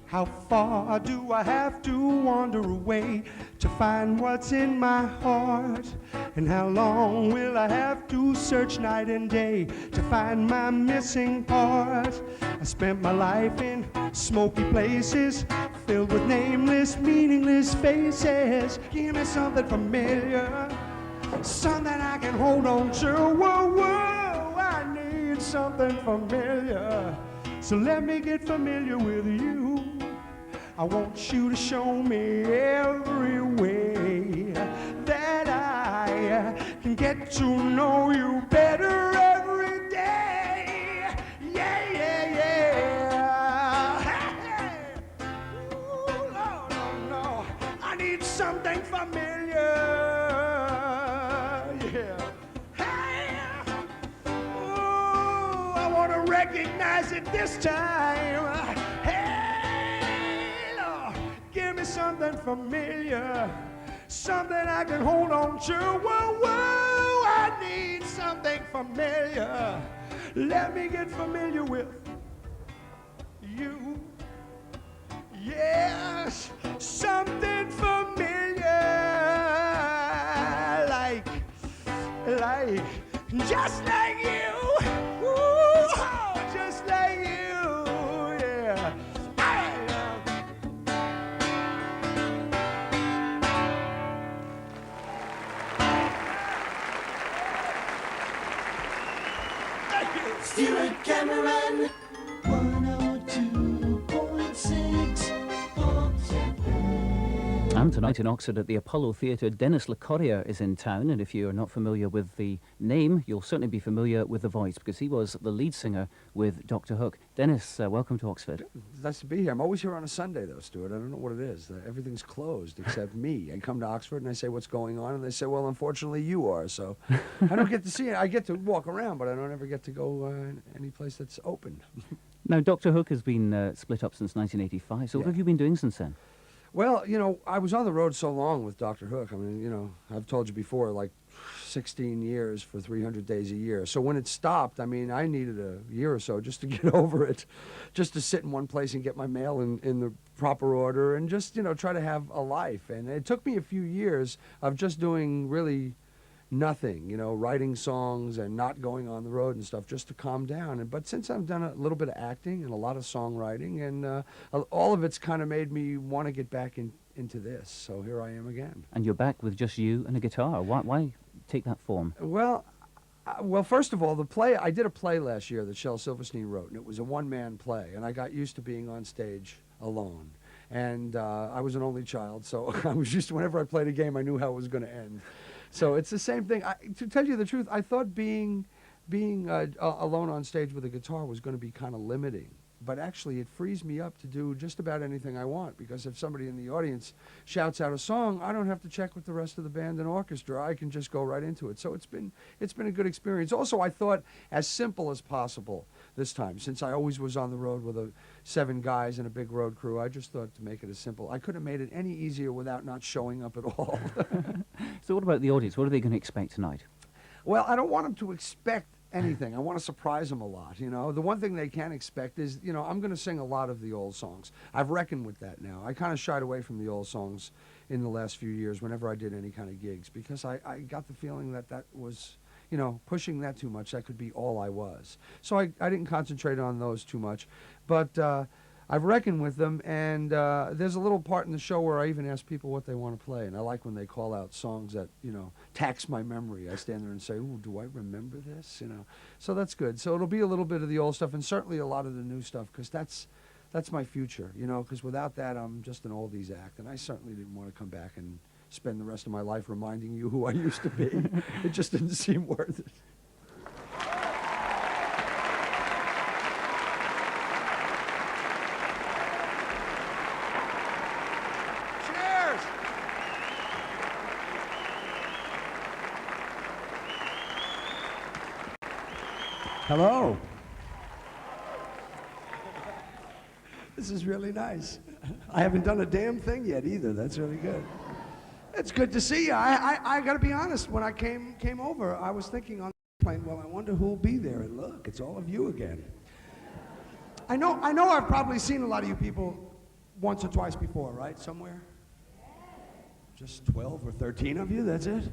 How far do I have to wander away to find what's in my heart? And how long will I have to search night and day to find my missing part? I spent my life in smoky places filled with nameless, meaningless faces. Give me something familiar, something I can hold on to. Whoa, whoa, I need something familiar. So let me get familiar with you. I want you to show me every way that I can get to know you better every day. Yeah, yeah, yeah. Hey, hey. Ooh, no, no, no. I need something familiar. Yeah. Hey. Ooh, I want to recognize it this time. Give me something familiar, something I can hold on to. Whoa, whoa, I need something familiar. Let me get familiar with you. Yes, something familiar, like, just like you. Ooh, just like you, yeah. Stuart Cameron, 102.6 And tonight in Oxford at the Apollo Theatre, Dennis Locorriere is in town, and if you're not familiar with the name, you'll certainly be familiar with the voice, because he was the lead singer with Dr. Hook. Dennis, welcome to Oxford. It's nice to be here. I'm always here on a Sunday, though, Stuart. I don't know what it is. Everything's closed except me. I come to Oxford and I say, what's going on? And they say, well, unfortunately, you are. So I don't get to see it. I get to walk around, but I don't ever get to go any place that's open. Now, Dr. Hook has been split up since 1985, so what have you been doing since then? Well, you know, I was on the road so long with Dr. Hook. I mean, you know, I've told you before, like 16 years for 300 days a year. So when it stopped, I mean, I needed a year or so just to get over it, just to sit in one place and get my mail in the proper order and just, you know, try to have a life. And it took me a few years of just doing really nothing, you know, writing songs and not going on the road and stuff, just to calm down. But since I've done a little bit of acting and a lot of songwriting, and all of it's kind of made me want to get back into this. So here I am again. And you're back with just you and a guitar. Why take that form? Well, first of all, the play, I did a play last year that Shel Silverstein wrote, and it was a one-man play, and I got used to being on stage alone. And I was an only child, so I was used to, whenever I played a game, I knew how it was going to end. So it's the same thing. To tell you the truth, I thought being alone on stage with a guitar was going to be kind of limiting. But actually, it frees me up to do just about anything I want, because if somebody in the audience shouts out a song, I don't have to check with the rest of the band and orchestra. I can just go right into it. So it's been a good experience. Also, I thought as simple as possible this time, since I always was on the road with 7 guys and a big road crew. I just thought to make it as simple. I could have made it any easier without not showing up at all. So what about the audience? What are they going to expect tonight? Well, I don't want them to expect anything. I want to surprise them a lot, you know. The one thing they can expect is, you know, I'm going to sing a lot of the old songs. I've reckoned with that now. I kind of shied away from the old songs in the last few years whenever I did any kind of gigs, because I got the feeling that was, you know, pushing that too much. That could be all I was. So I didn't concentrate on those too much. But I've reckoned with them, and there's a little part in the show where I even ask people what they want to play, and I like when they call out songs that, you know, tax my memory. I stand there and say, ooh, do I remember this? You know, so that's good. So it'll be a little bit of the old stuff, and certainly a lot of the new stuff, because that's my future, you know, because without that, I'm just an oldies act, and I certainly didn't want to come back and spend the rest of my life reminding you who I used to be. It just didn't seem worth it. Hello. This is really nice. I haven't done a damn thing yet either. That's really good. It's good to see you. I got to be honest. When I came over, I was thinking on the plane, well, I wonder who'll be there. And look, it's all of you again. I know I've probably seen a lot of you people once or twice before, right? Somewhere? Just 12 or 13 of you, that's it?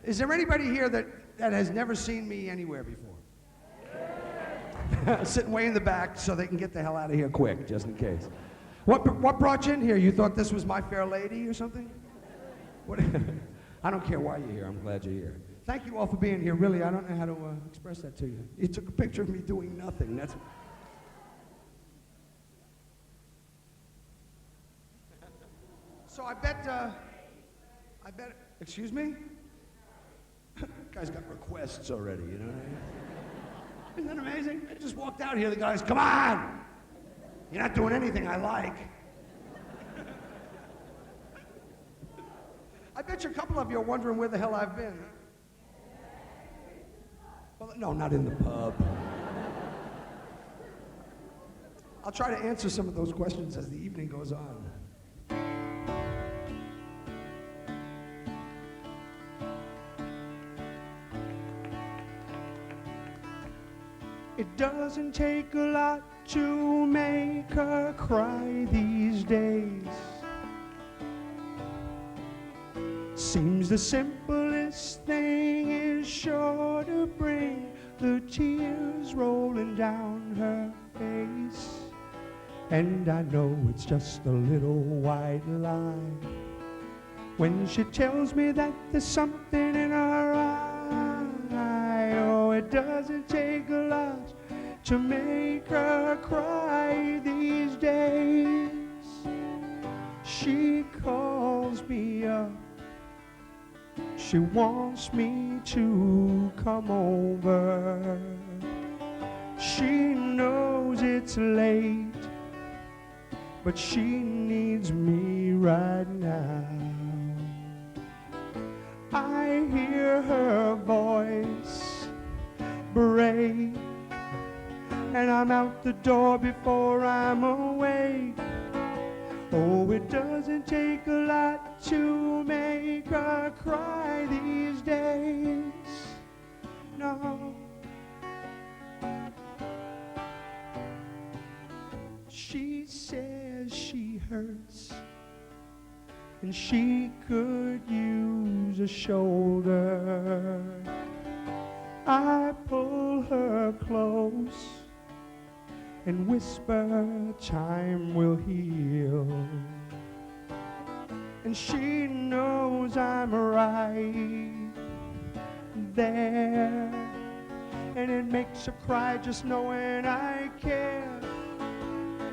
Is there anybody here that has never seen me anywhere before? Sitting way in the back so they can get the hell out of here quick, just in case. What brought you in here? You thought this was My Fair Lady or something? What? I don't care why you're here. I'm glad you're here. Thank you all for being here. Really, I don't know how to express that to you. You took a picture of me doing nothing. That's. So I bet. Excuse me? Guy's got requests already, you know what I mean? Isn't that amazing? I just walked out here, the guy's, come on! You're not doing anything I like. I bet you a couple of you are wondering where the hell I've been. Well, no, not in the pub. I'll try to answer some of those questions as the evening goes on. It doesn't take a lot to make her cry these days. Seems the simplest thing is sure to bring the tears rolling down her face. And I know it's just a little white lie when she tells me that there's something in her eye. Oh, it doesn't take a lot to make her cry these days. She calls me up, she wants me to come over. She knows it's late, but she needs me right now. I hear her voice break, and I'm out the door before I'm awake. Oh, it doesn't take a lot to make her cry these days. No. She says she hurts, and she could use a shoulder. I pull her close and whisper, time will heal. And she knows I'm right there, and it makes her cry just knowing I care.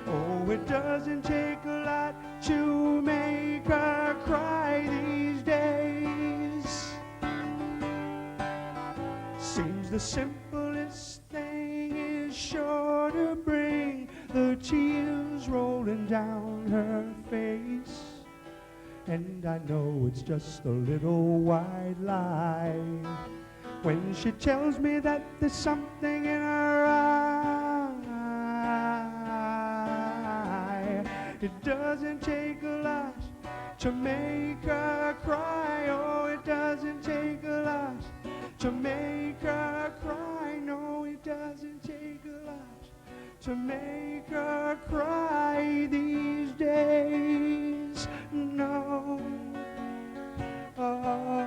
Oh, it doesn't take a lot to make her cry these days. Seems the simplest thing is sure to bring the tears rolling down her face. And I know it's just a little white lie when she tells me that there's something in her eye. It doesn't take a lot to make her cry. Oh, it doesn't take a lot to make her cry. No, it doesn't take a lot to make her cry these days. No. Oh.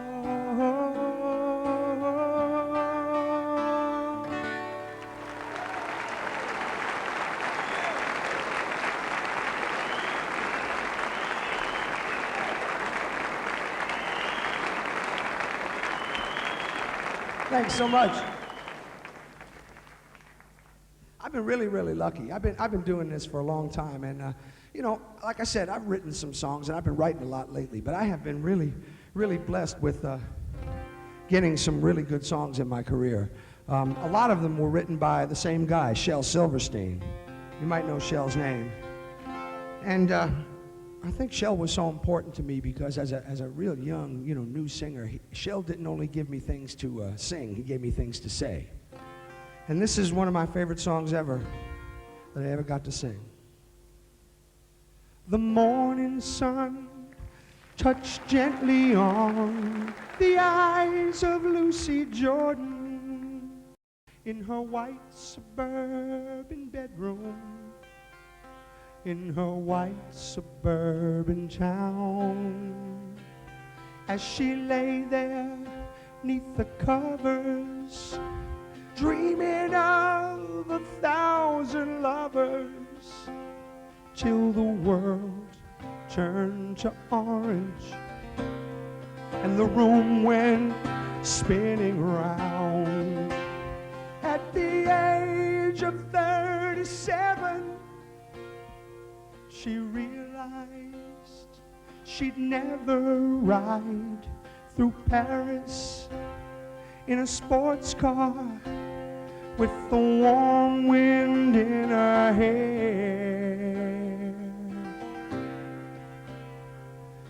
Thanks so much. I've been really, really lucky. I've been doing this for a long time, and you know, like I said, I've written some songs, and I've been writing a lot lately. But I have been really, really blessed with getting some really good songs in my career. A lot of them were written by the same guy, Shel Silverstein. You might know Shel's name, and I think Shel was so important to me because as a real young, you know, new singer, Shel didn't only give me things to sing; he gave me things to say. And this is one of my favorite songs ever that I ever got to sing. The morning sun touched gently on the eyes of Lucy Jordan in her white suburban bedroom. in her white suburban town. As she lay there neath the covers, dreaming of 1,000 lovers, till the world turned to orange and the room went spinning round. At the age of 37, she realized she'd never ride through Paris in a sports car with the warm wind in her hair.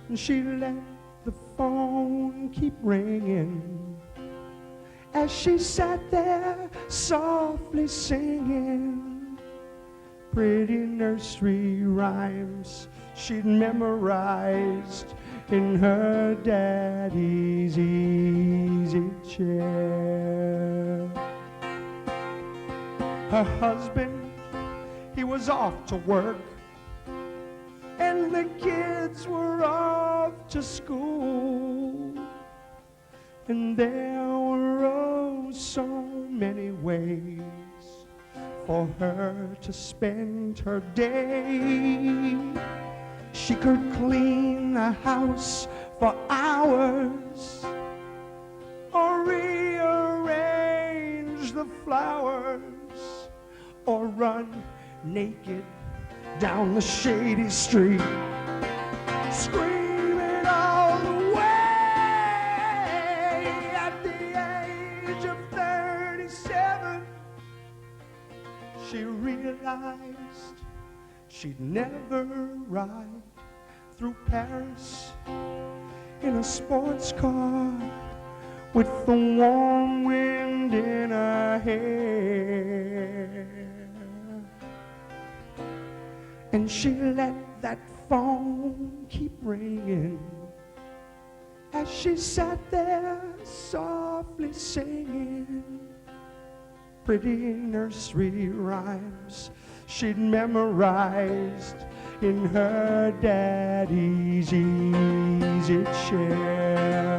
And she let the phone keep ringing as she sat there softly singing pretty nursery rhymes she'd memorized in her daddy's easy chair. Her husband, he was off to work, and the kids were off to school. And there were oh so many ways for her to spend her day. She could clean the house for hours, or rearrange the flowers, or run naked down the shady street, screaming all the way. At the age of 37, she realized she'd never ride through Paris in a sports car with the warm wind in her hair. And she let that phone keep ringing as she sat there softly singing pretty nursery rhymes she'd memorized in her daddy's easy chair.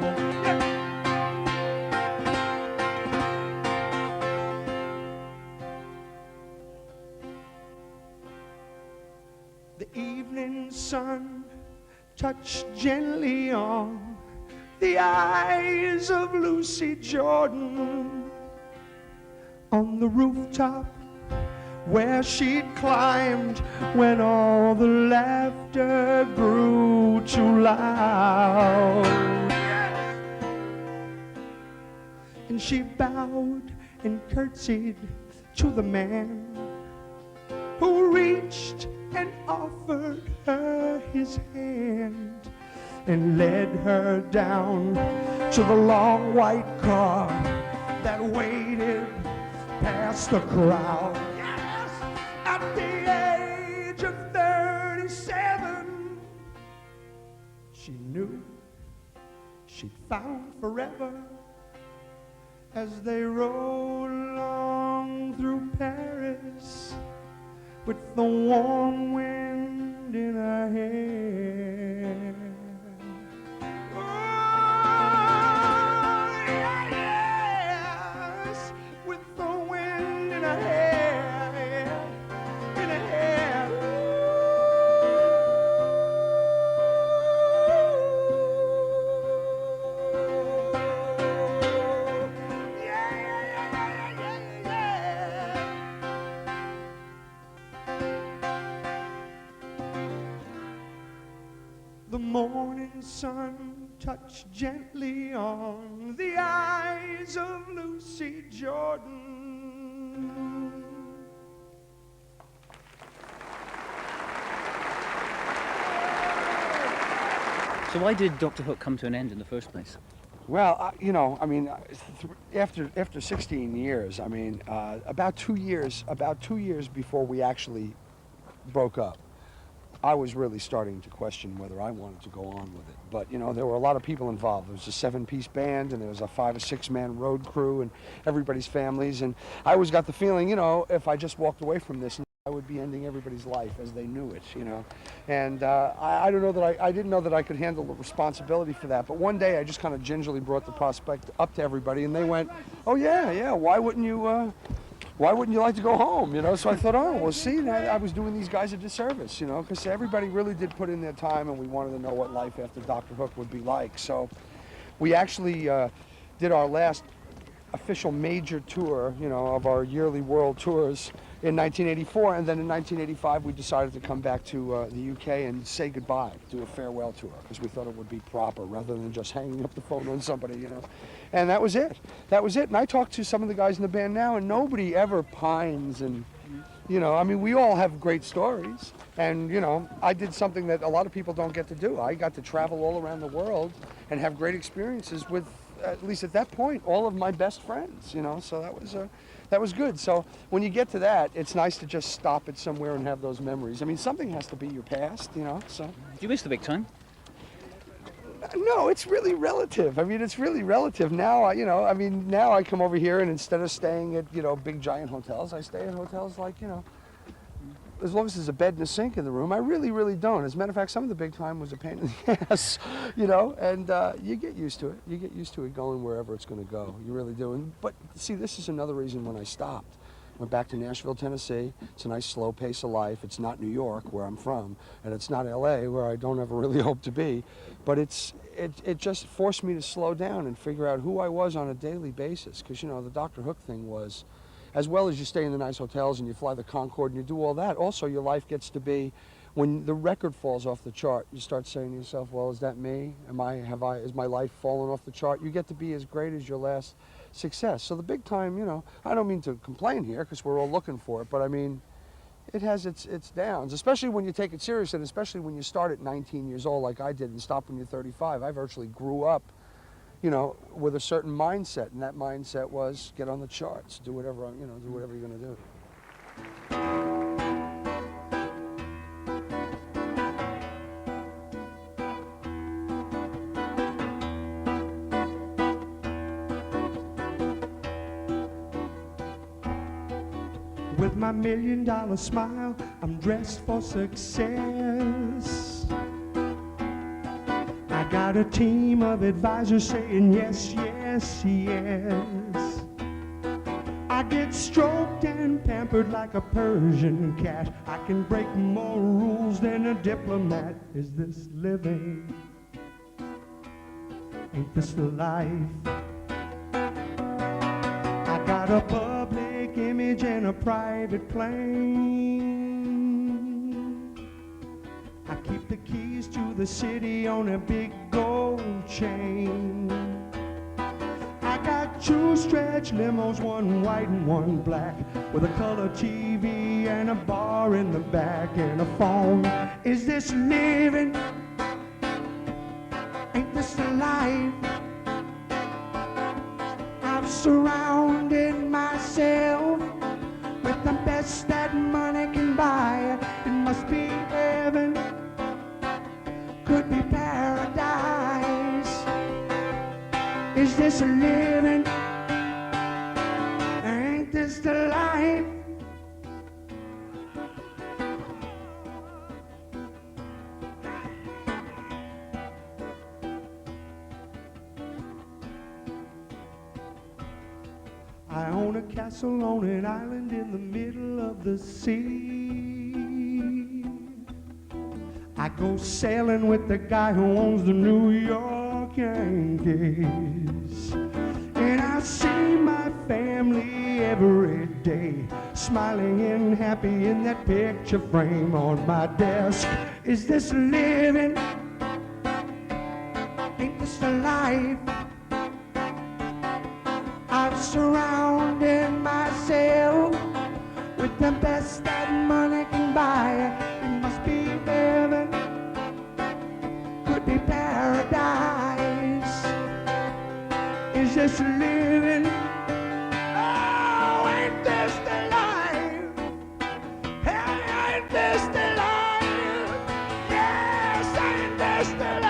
The evening sun touched gently on the eyes of Lucy Jordan on the rooftop where she'd climbed when all the laughter grew too loud. And she bowed and curtsied to the man who reached and offered her his hand and led her down to the long white car that waited past the crowd. Yes, at the age of 37, she knew she'd found forever as they rode along through Paris with the warm wind in her hair. Oh, yes, with the wind in her hair, in her hair. Ooh. Yeah. The morning sun touched gently on the eyes of Lucy Jordan. So why did Dr. Hook come to an end in the first place? Well, you know, I mean, after 16 years, I mean, about 2 years before we actually broke up, I was really starting to question whether I wanted to go on with it. But, you know, there were a lot of people involved. There was a 7-piece band, and there was a 5 or 6 man road crew, and everybody's families. And I always got the feeling, you know, if I just walked away from this I would be ending everybody's life as they knew it, you know. And I don't know that I didn't know that I could handle the responsibility for that. But one day I just kind of gingerly brought the prospect up to everybody, and they went, "Oh yeah, why wouldn't you like to go home?" You know. So I thought, oh, well, see, I was doing these guys a disservice, you know, because everybody really did put in their time, and we wanted to know what life after Dr. Hook would be like. So we actually did our last official major tour, you know, of our yearly world tours in 1984, and then in 1985 we decided to come back to the UK and say goodbye, do a farewell tour, because we thought it would be proper rather than just hanging up the phone on somebody, you know. And that was it. That was it. And I talked to some of the guys in the band now, and nobody ever pines, and you know, I mean, we all have great stories, and you know, I did something that a lot of people don't get to do. I got to travel all around the world and have great experiences with, at least at that point, all of my best friends, you know, so that was good. So when you get to that, it's nice to just stop it somewhere and have those memories. I mean, something has to be your past, you know, so. Do you miss the big time? No, it's really relative. I mean, it's really relative. Now, you know, I mean, now I come over here and instead of staying at, you know, big giant hotels, I stay in hotels like, you know, as long as there's a bed and a sink in the room. I really, really don't. As a matter of fact, some of the big time was a pain in the ass, you know, and you get used to it. You get used to it going wherever it's going to go. You really do. But see, this is another reason when I stopped. Went back to Nashville, Tennessee. It's a nice slow pace of life. It's not New York, where I'm from, and it's not LA, where I don't ever really hope to be. But it just forced me to slow down and figure out who I was on a daily basis. Because, you know, the Dr. Hook thing was, as well as you stay in the nice hotels and you fly the Concorde and you do all that, also your life gets to be, when the record falls off the chart, you start saying to yourself, well, is that me? Is my life falling off the chart? You get to be as great as your last success. So the big time, you know, I don't mean to complain here because we're all looking for it, but I mean, it has its downs, especially when you take it serious, and especially when you start at 19 years old like I did and stop when you're 35. I virtually grew up, you know, with a certain mindset, and that mindset was get on the charts, do whatever, you know, do whatever you're going to do. With my $1 million smile, I'm dressed for success. I got a team of advisors saying yes, yes, yes. I get stroked and pampered like a Persian cat. I can break more rules than a diplomat. Is this living? Ain't this the life? I got a public image and a private plane. I keep the keys to the city on a big gold chain. I got 2 stretch limos, one white and one black, with a color TV and a bar in the back and a phone. Is this living? Ain't this the life? I've surrounded myself with the best that money can buy. It must be heaven, could be paradise. Is this a living? Ain't this the life? I own a castle on an island in the middle of the sea. I go sailing with the guy who owns the New York Yankees. And I see my family every day, smiling and happy in that picture frame on my desk. Is this living? Ain't this the life? I've surrounded myself with the best that money can buy. It must be heaven, could be paradise. Is this living? Oh, ain't this the life? Hey, ain't this the life? Yes, ain't this the life?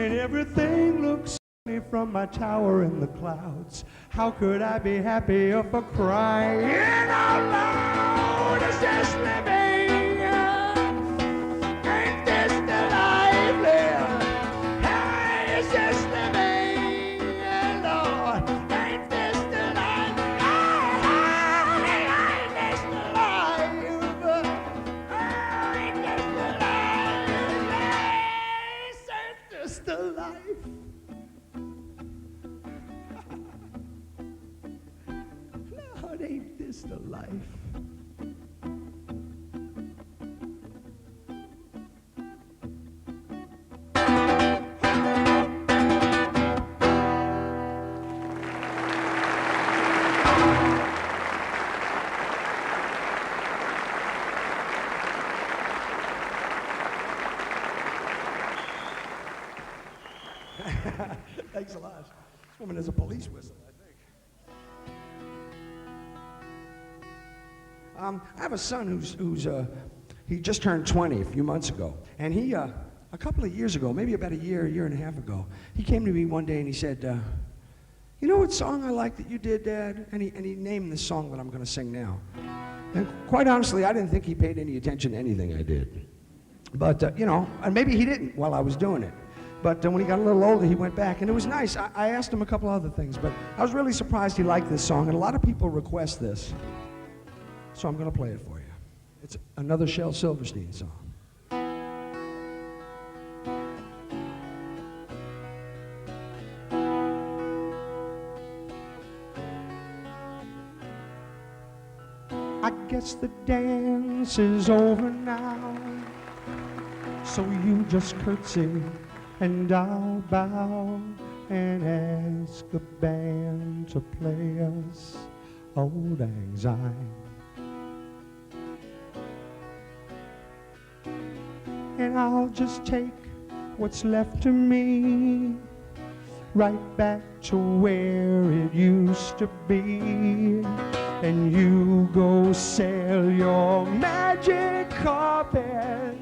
and everything looks sunny from my tower in the clouds. How could I be happier for crying out loud? Is this living? Ain't this the life lived? Hey, is this living? Lord, ain't this the life? Hey, ain't this the life? Ain't this the life? Yes, ain't this the life? Lord, ain't this the life? Thanks a lot. This woman is a police whistle, I think. I have a son who's he just turned 20 a few months ago, and he a couple of years ago, maybe about a year and a half ago, he came to me one day and he said, "You know what song I like that you did, Dad?" And he named the song that I'm going to sing now. And quite honestly, I didn't think he paid any attention to anything I did, but you know, and maybe he didn't while I was doing it. But when he got a little older, he went back, and it was nice. I asked him a couple other things, but I was really surprised he liked this song, and a lot of people request this. So I'm going to play it for you. It's another Shel Silverstein song. I guess the dance is over now, so you just curtsy and I'll bow and ask the band to play us Old Lang Syne. And I'll just take what's left of me right back to where it used to be. And you go sail your magic carpet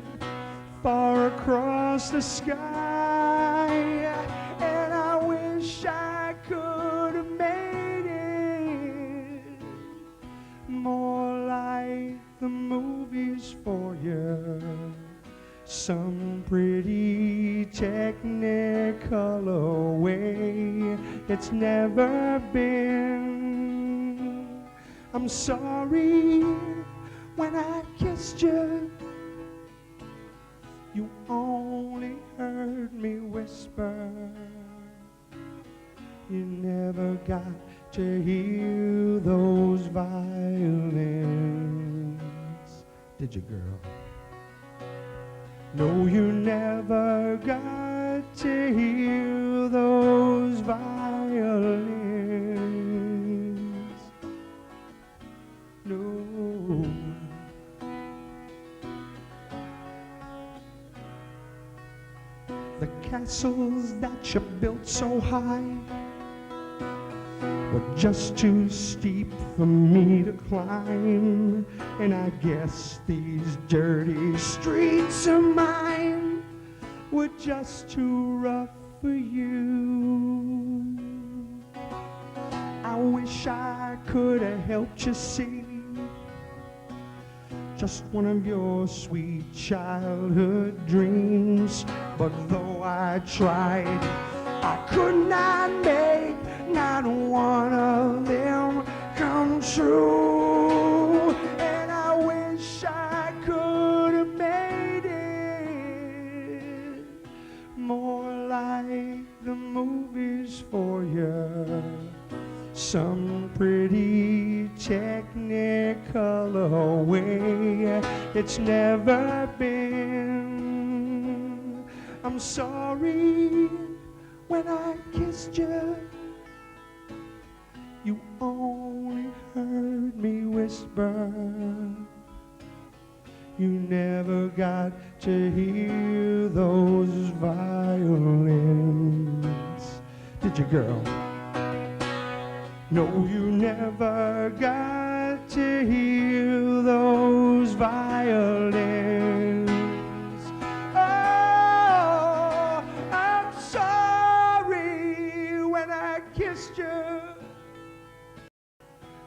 far across the sky. And I wish I could have made it more like the movies for you. Some pretty technicolor way it's never been. I'm sorry when I kissed you, you only heard me whisper. You never got to hear those violins, did you, girl? No, you never got to hear those violins. No. The castles that you built so high were just too steep for me to climb. And I guess these dirty streets of mine were just too rough for you. I wish I could have helped you see just one of your sweet childhood dreams. But though I tried, I could not make not one of them come true. And I wish I could have made it more like the movies for you. Some pretty technicolor way it's never been. I'm sorry when I kissed you, you only heard me whisper. You never got to hear those violins, did you, girl? No, you never got to hear those violins. Oh, I'm sorry I kissed you,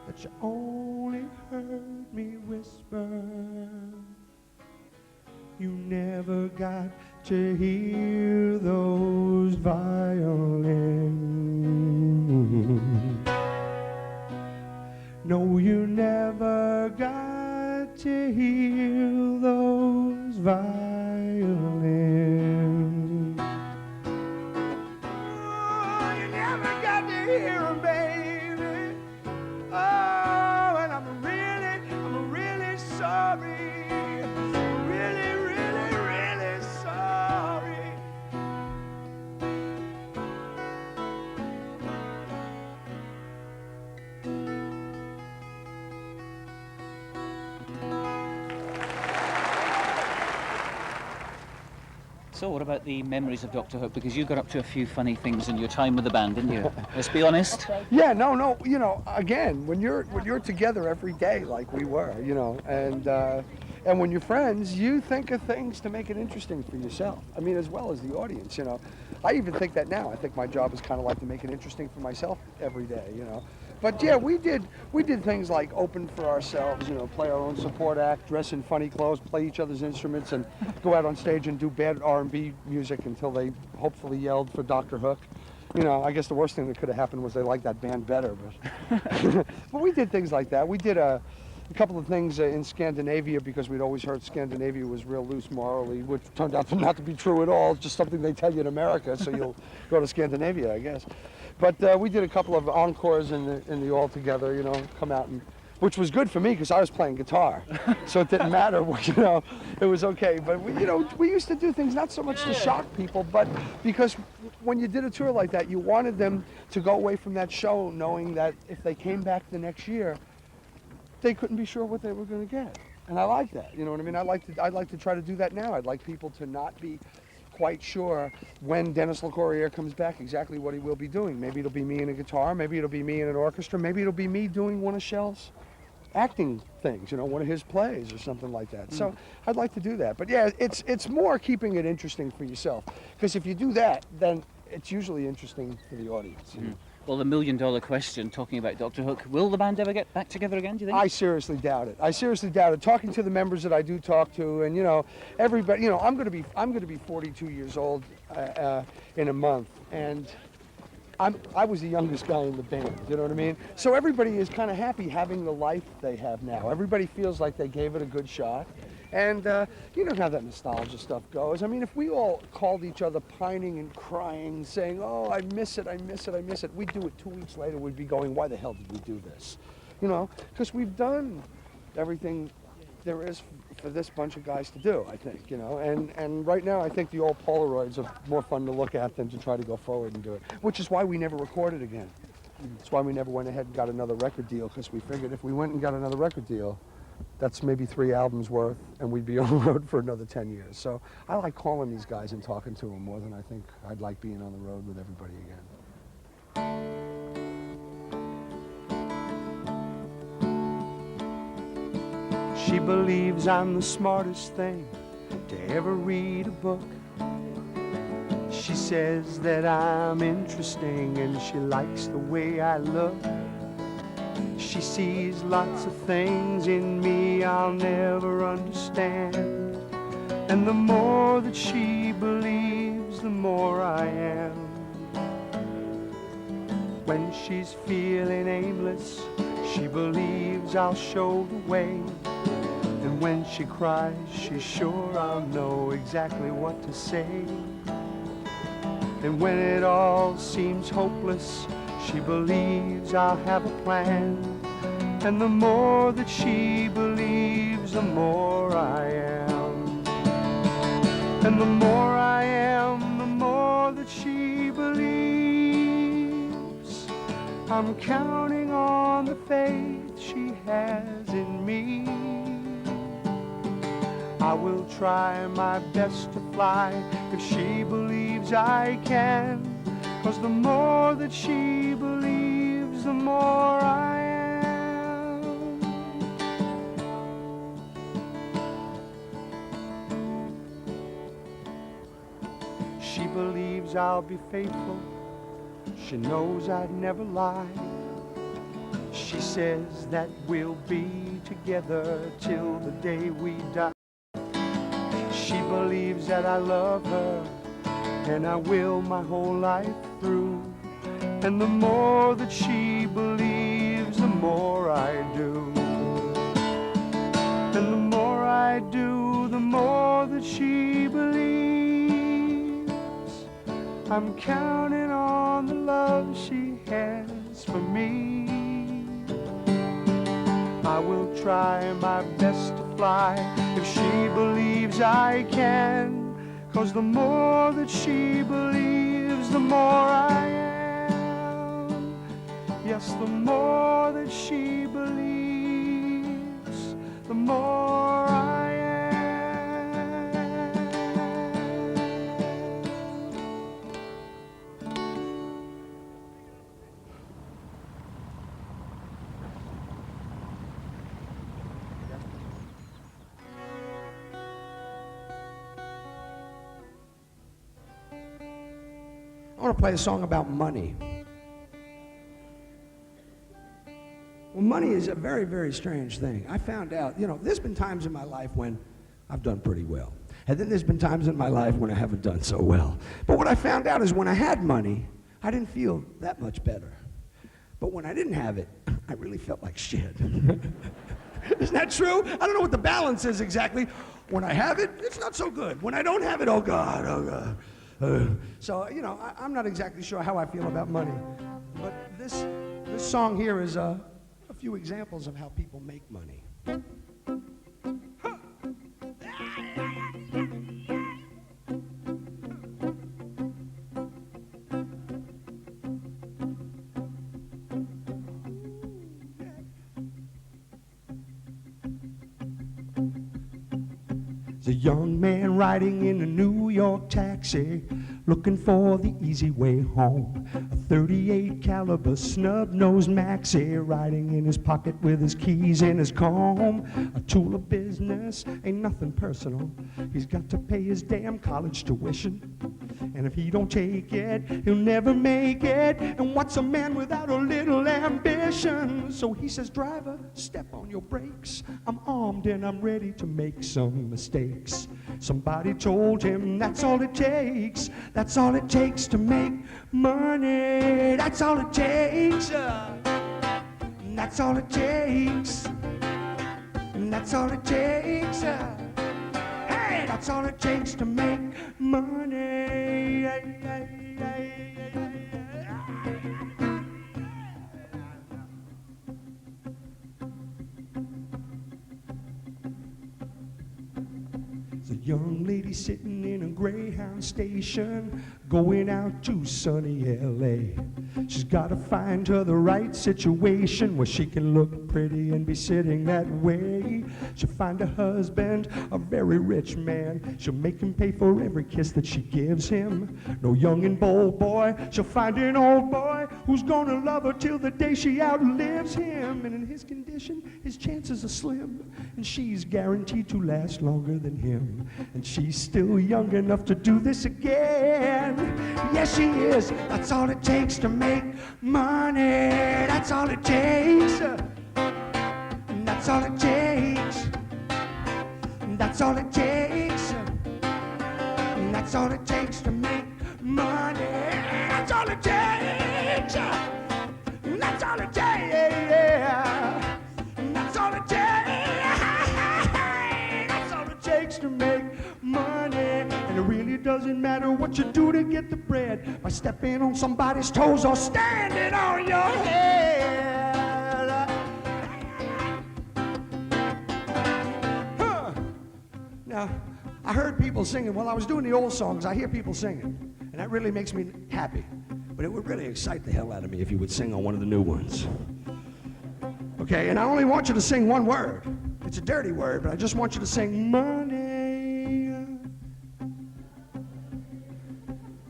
that you only heard me whisper. You never got to hear those violins. No, you never got to hear those violins. Oh, you never got to hear 'em, baby. Oh, and I'm really sorry. Really, really, really sorry. So what about the memories of Dr. Hook? Because you got up to a few funny things in your time with the band, didn't you? Let's be honest. Yeah, no. You know, again, when you're together every day like we were, you know, and when you're friends, you think of things to make it interesting for yourself. I mean, as well as the audience, you know. I even think that now. I think my job is kind of like to make it interesting for myself every day, you know. But yeah, we did things like open for ourselves, you know, play our own support act, dress in funny clothes, play each other's instruments, and go out on stage and do bad R&B music until they hopefully yelled for Dr. Hook. You know, I guess the worst thing that could have happened was they liked that band better, but but we did things like that. We did a couple of things in Scandinavia because we'd always heard Scandinavia was real loose morally, which turned out not to be true at all. It's just something they tell you in America, so you'll go to Scandinavia, I guess. But we did a couple of encores in the All Together, you know, come out, and which was good for me because I was playing guitar, so it didn't matter, you know, it was okay. But we used to do things not so much to shock people, but because when you did a tour like that, you wanted them to go away from that show knowing that if they came back the next year, they couldn't be sure what they were going to get. And I like that, you know what I mean? I'd like to try to do that now. I'd like people to not be quite sure when Dennis Locorriere comes back exactly what he will be doing. Maybe it'll be me in a guitar, maybe it'll be me in an orchestra, maybe it'll be me doing one of Shell's acting things, you know, one of his plays or something like that. So I'd like to do that. But yeah, it's more keeping it interesting for yourself, because if you do that, then it's usually interesting for the audience. You know? Well, the million-dollar question, talking about Dr. Hook, will the band ever get back together again, do you think? I seriously doubt it. I seriously doubt it. Talking to the members that I do talk to, and you know, everybody, you know, I'm going to be 42 years old in a month, and I was the youngest guy in the band. You know what I mean? So everybody is kind of happy having the life they have now. Everybody feels like they gave it a good shot. And you know how that nostalgia stuff goes. I mean, if we all called each other pining and crying, saying, oh, I miss it, I miss it, I miss it, we'd do it 2 weeks later, we'd be going, why the hell did we do this? You know, because we've done everything there is for this bunch of guys to do, I think, you know. And right now, I think the old Polaroids are more fun to look at than to try to go forward and do it, which is why we never recorded again. That's why we never went ahead and got another record deal, because we figured if we went and got another record deal, that's maybe 3 albums worth, and we'd be on the road for another 10 years. So I like calling these guys and talking to them more than I think I'd like being on the road with everybody again. She believes I'm the smartest thing to ever read a book. She says that I'm interesting and she likes the way I look. She sees lots of things in me I'll never understand. And the more that she believes, the more I am. When she's feeling aimless, she believes I'll show the way. And when she cries, she's sure I'll know exactly what to say. And when it all seems hopeless, she believes I'll have a plan. And the more that she believes, the more I am. And the more I am, the more that she believes. I'm counting on the faith she has in me. I will try my best to fly if she believes I can. 'Cause the more that she believes, the more I am. She believes I'll be faithful. She knows I'd never lie. She says that we'll be together till the day we die. She believes that I love her, and I will my whole life through. And the more that she believes, the more I do. And the more I do, the more that she believes. I'm counting on the love she has for me. I will try my best to fly if she believes I can. 'Cause the more that she believes, the more I am. Yes, the more that she believes, the more I am. I want to play a song about money. Well, money is a very, very strange thing. I found out, there's been times in my life when I've done pretty well. And then there's been times in my life when I haven't done so well. But what I found out is when I had money, I didn't feel that much better. But when I didn't have it, I really felt like shit. Isn't that true? I don't know what the balance is exactly. When I have it, it's not so good. When I don't have it, oh God, oh God. So, I'm not exactly sure how I feel about money. But this song here is a few examples of how people make money. There's a young man riding in a New York taxi, looking for the easy way home. A 38 caliber snub-nosed maxi, riding in his pocket with his keys and his comb. A tool of business, ain't nothing personal. He's got to pay his damn college tuition. And if he don't take it, he'll never make it. And what's a man without a little ambition? So he says, driver, step on your brakes. I'm armed and I'm ready to make some mistakes. Somebody told him that's all it takes. That's all it takes to make money. That's all it takes. That's all it takes. That's all it takes. Hey, that's all it takes to make money. There's a young lady sitting in a Greyhound station, going out to sunny LA. She's got to find her the right situation where she can look pretty and be sitting that way. She'll find a husband, a very rich man. She'll make him pay for every kiss that she gives him. No young and bold boy, she'll find an old boy who's gonna love her till the day she outlives him. And in his condition, his chances are slim, and she's guaranteed to last longer than him. And she's still young enough to do this again. Yes, she is. That's all it takes to make money. That's all it takes. That's all it takes. That's all it takes. That's all it takes to make money. That's all it takes. That's all it takes. That's all it takes. That's all it takes to make money. And it really doesn't matter what you do to get the bread, by stepping on somebody's toes or standing on your head. Now, I heard people singing. While I was doing the old songs, I hear people singing, and that really makes me happy. But it would really excite the hell out of me if you would sing on one of the new ones. Okay, and I only want you to sing one word. It's a dirty word, but I just want you to sing money.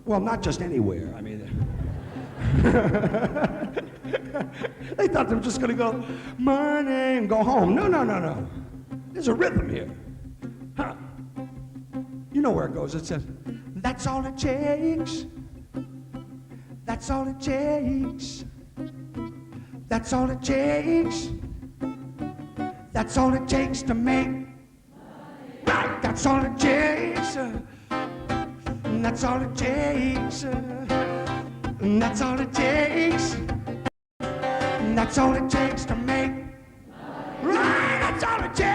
Well, not just anywhere. I mean, they thought they were just going to go money and go home. No, no, no, no. There's a rhythm here. Huh. You know where it goes. It says, that's all it takes. That's all it takes. That's all it takes. That's all it takes to make. Right, that's all it takes. That's all it takes. That's all it takes. That's all it takes to make. Right, that's all it takes.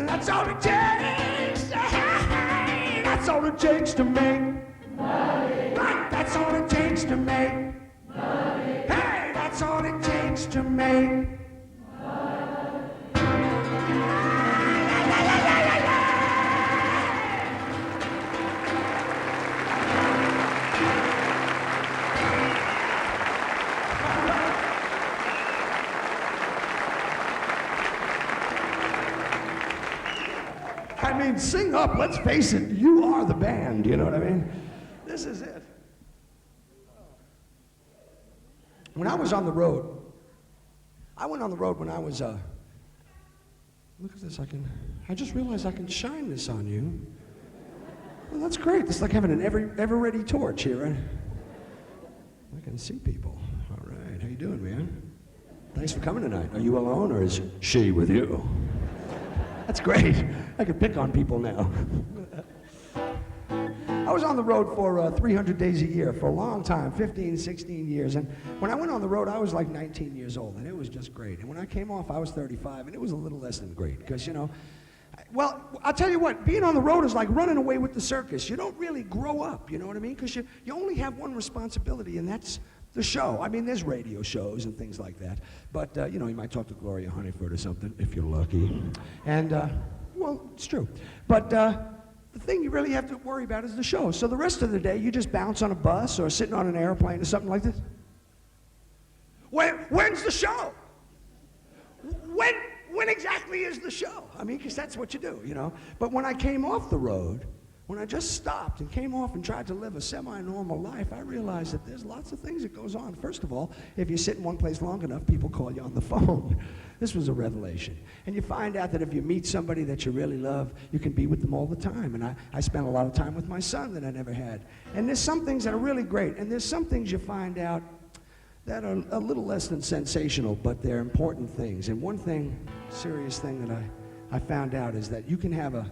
That's all it takes. That's all it takes. That's all it takes to make. Right, that's all it takes to make. Hey, that's all it takes to make. I mean, sing up, let's face it, you are the band, you know what I mean? This is it. When I was on the road, I went on the road when I was, look at this, I just realized I can shine this on you. Well, that's great, it's like having an ever-ready torch here, right? I can see people. All right, how you doing, man? Thanks for coming tonight. Are you alone, or is she with you? That's great. I could pick on people now. I was on the road for 300 days a year for a long time, 15, 16 years. And when I went on the road, I was like 19 years old, and it was just great. And when I came off, I was 35, and it was a little less than great. Because, you know, well, I'll tell you what, being on the road is like running away with the circus. You don't really grow up, you know what I mean? Because you only have one responsibility, and that's the show. I mean, there's radio shows and things like that. But, you know, you might talk to Gloria Honeyford or something, if you're lucky. And, well, it's true. But the thing you really have to worry about is the show. So the rest of the day, you just bounce on a bus or sitting on an airplane or something like this. When's the show? When exactly is the show? I mean, because that's what you do, you know. But when I came off the road, when I just stopped and came off and tried to live a semi-normal life, I realized that there's lots of things that goes on. First of all, if you sit in one place long enough, people call you on the phone. This was a revelation. And you find out that if you meet somebody that you really love, you can be with them all the time. And I spent a lot of time with my son that I never had. And there's some things that are really great, and there's some things you find out that are a little less than sensational, but they're important things. And one thing, serious thing that I found out is that you can have a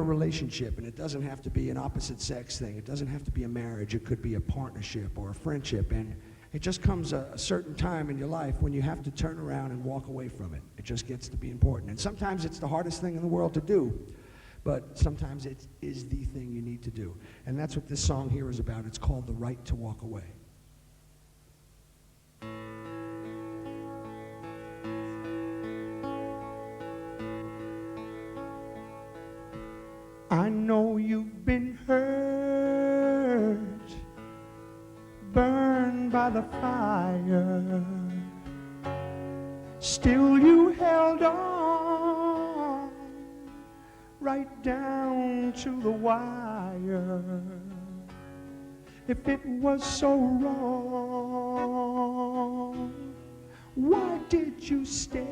relationship, and it doesn't have to be an opposite sex thing. It doesn't have to be a marriage. It could be a partnership or a friendship. And it just comes a certain time in your life when you have to turn around and walk away from it. It just gets to be important. And sometimes it's the hardest thing in the world to do, but sometimes it is the thing you need to do. And that's what this song here is about. It's called The Right to Walk Away. I know you've been hurt, burned by the fire. Still you held on right down to the wire. If it was so wrong, why did you stay?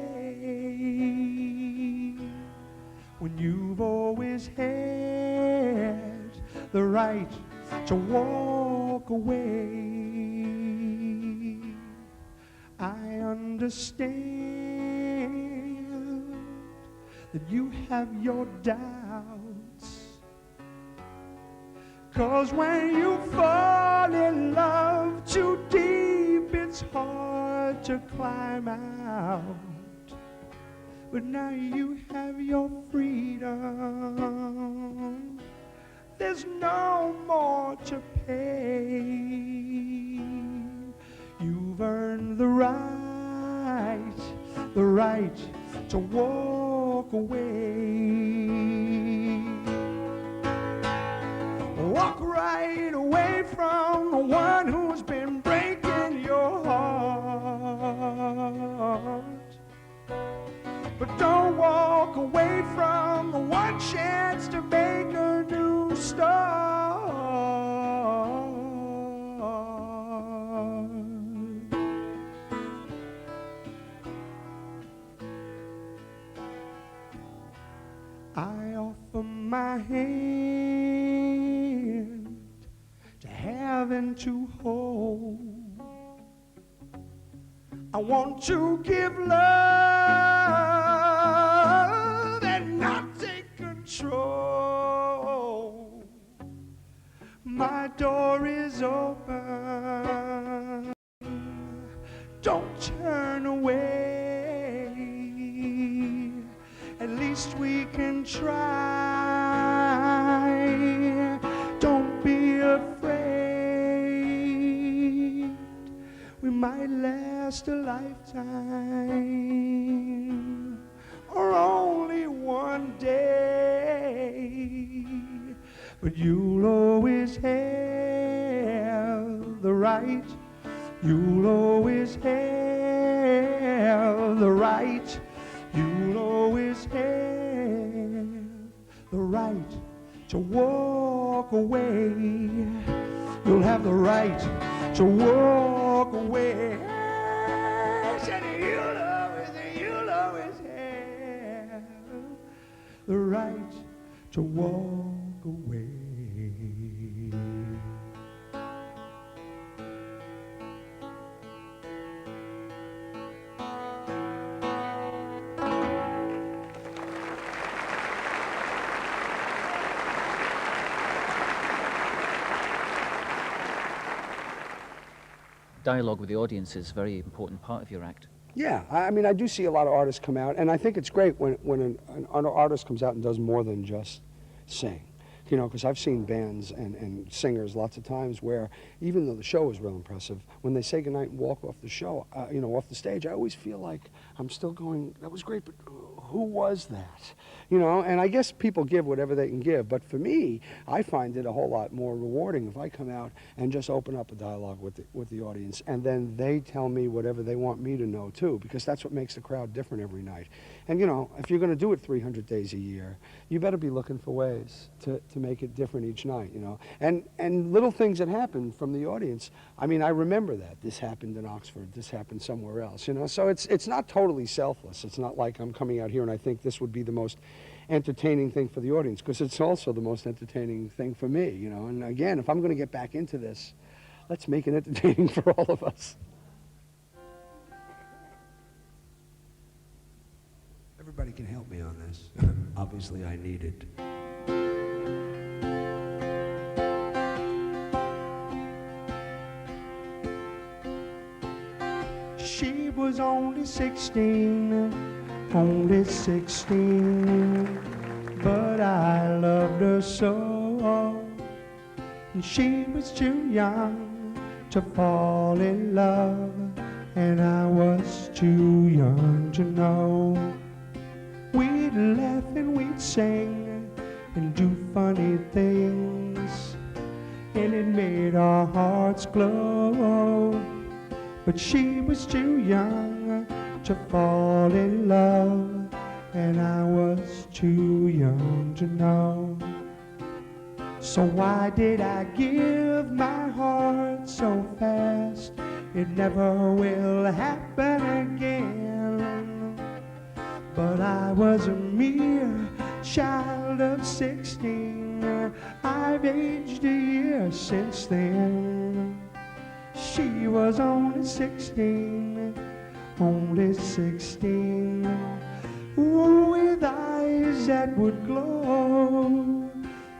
When you've always had the right to walk away. I understand that you have your doubts, 'cause when you fall in love too deep, it's hard to climb out. But now you have your freedom. There's no more to pay. You've earned the right to walk away. Walk right away from the one who's been breaking your heart. But don't walk away from the one chance to make a new start. I offer my hand to have and to hold. I want to give love and not take control. My door is open. Don't turn away. At least we can try. Don't be afraid. We might last a lifetime or only one day. But you'll always have the right. You'll always have the right. You'll always have the right to walk away. You'll have the right to walk away. And you'll always have the right to walk away. Dialogue with the audience is a very important part of your act. Yeah, I mean, I do see a lot of artists come out, and I think it's great when an artist comes out and does more than just sing. You know, because I've seen bands and singers lots of times where, even though the show is real impressive, when they say goodnight and walk off the show, you know, off the stage, I always feel like I'm still going, that was great, but who was that? You know, and I guess people give whatever they can give, but for me, I find it a whole lot more rewarding if I come out and just open up a dialogue with the audience, and then they tell me whatever they want me to know too, because that's what makes the crowd different every night. And you know, if you're going to do it 300 days a year, you better be looking for ways to make it different each night, you know. And little things that happen from the audience, I mean, I remember that. This happened in Oxford, this happened somewhere else, you know. So it's not totally selfless. It's not like I'm coming out here and I think this would be the most entertaining thing for the audience, because it's also the most entertaining thing for me, you know. And again, if I'm going to get back into this, let's make it entertaining for all of us. Everybody can help me on this. Obviously, I need it. She was only 16, only 16, but I loved her so. And she was too young to fall in love, and I was too young to know. We'd laugh and we'd sing and do funny things, and it made our hearts glow. But she was too young to fall in love, and I was too young to know. So why did I give my heart so fast? It never will happen again. But I was a mere child of 16. I've aged a year since then. She was only 16, only 16, with eyes that would glow.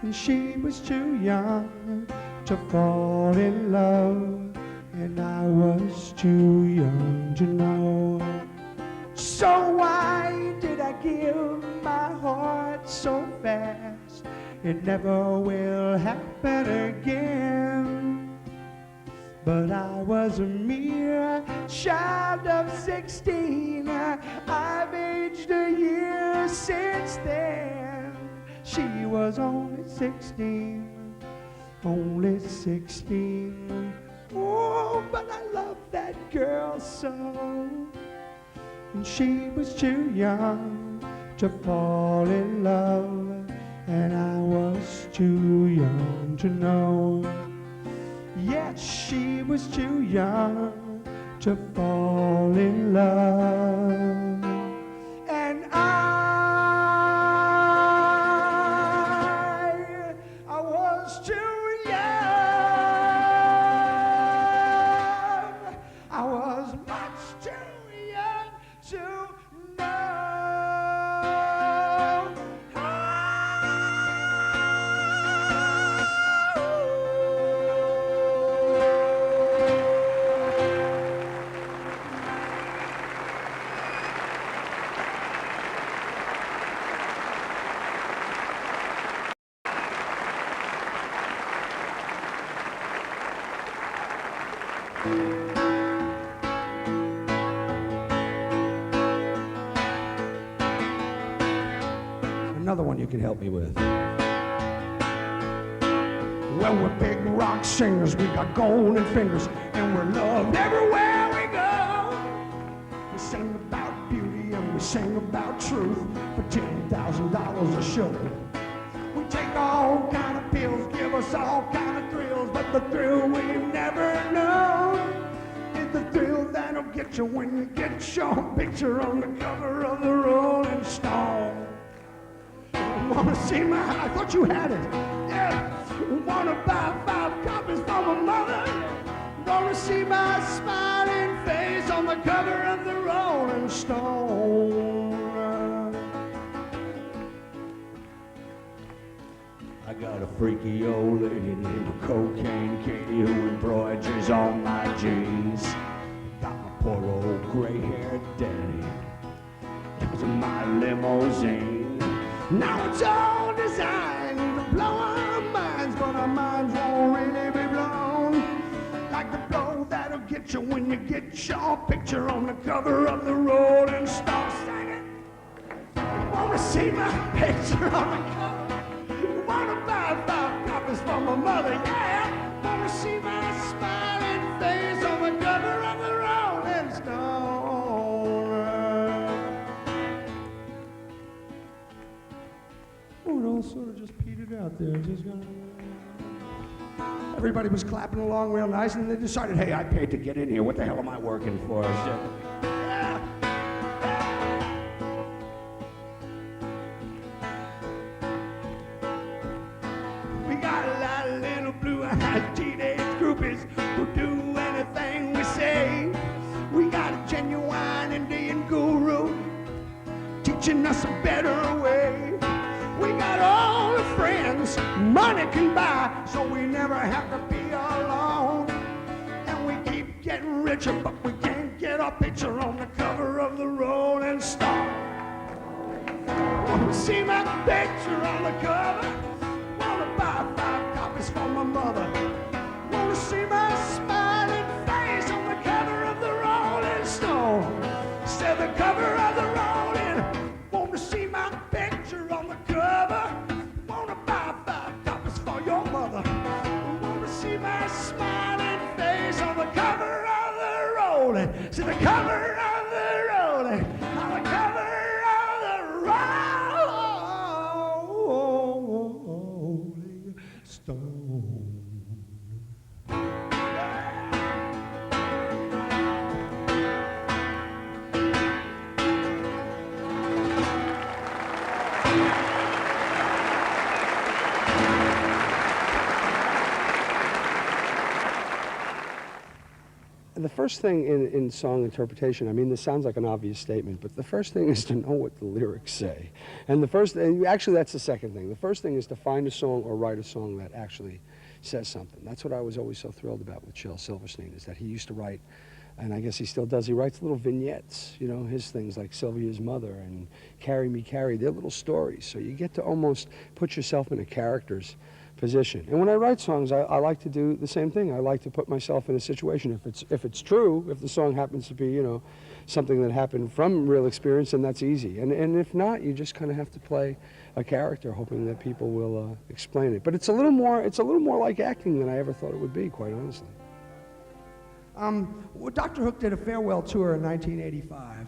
And she was too young to fall in love, and I was too young to know. So why did I give my heart so fast? It never will happen again. But I was a mere child of 16. I've aged a year since then. She was only 16, only 16. Oh, but I love that girl so. And she was too young to fall in love, and I was too young to know. Yet she was too young to fall in love, and I Another one you can help me with. Well, we're big rock singers, we got golden fingers, and we're loved everywhere we go. We sing about beauty and we sing about truth for $10,000 a show. We take all kind of pills, give us all kind of thrills, but the thrill we've never known is the thrill that'll get you when you get your picture on the cover of the Rolling Stone. Wanna see my, I thought you had it. Yeah. Wanna buy 5 copies for my mother. Wanna see my smiling face on the cover of the Rolling Stone. I got a freaky old lady named Cocaine Katie who embroiders on my jeans. Got my poor old gray-haired daddy comes in my limousine. Now it's all designed to blow our minds, but our minds won't really be blown like the blow that'll get you when you get your picture on the cover of the Rolling Stone. Sing it. Wanna see my picture on the cover? Wanna buy 5 copies for my mother? Yeah. Wanna see my smiling face on the cover of the Rolling Stone? Oh, it all sort of just petered out there. Just gonna... Everybody was clapping along real nice, and they decided, hey, I paid to get in here. What the hell am I working for? Yeah. We got a lot of little blue-eyed teenage groupies who do anything we say. We got a genuine Indian guru teaching us a better way. We got all the friends money can buy, so we never have to be alone. And we keep getting richer, but we can't get our picture on the cover of the Rolling Stone. Wanna see my picture on the cover? Wanna buy 5 copies for my mother? Wanna see my smiling face on the cover of the Rolling Stone? Say the cover of the Rolling. Wanna see my picture on the cover? Wanna buy 5 copies for your mother? Wanna see my smiling face on the cover of the Rolling? See the cover of the Rolling, on the cover of the Rolling Stone. The first thing in song interpretation, I mean, this sounds like an obvious statement, but the first thing is to know what the lyrics say. And actually that's the second thing. The first thing is to find a song or write a song that actually says something. That's what I was always so thrilled about with Shel Silverstein, is that he used to write, and I guess he still does, he writes little vignettes, you know, his things like Sylvia's Mother and Carry Me Carry, they're little stories. So you get to almost put yourself in a character's position. And when I write songs, I like to do the same thing. I like to put myself in a situation. If it's true, if the song happens to be, you know, something that happened from real experience, then that's easy. And if not, you just kind of have to play a character, hoping that people will explain it. But it's a little more like acting than I ever thought it would be, quite honestly. Well, Dr. Hook did a farewell tour in 1985,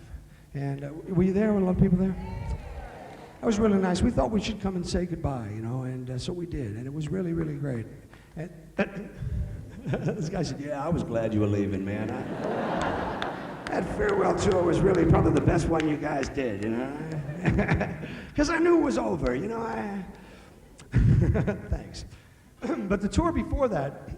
and were you there? Were a lot of people there? That was really nice. We thought we should come and say goodbye, you know, and so we did, and it was really, really great. And, this guy said, yeah, I was glad you were leaving, man. That farewell tour was really probably the best one you guys did, you know? Because I knew it was over, you know? Thanks. But the tour before that,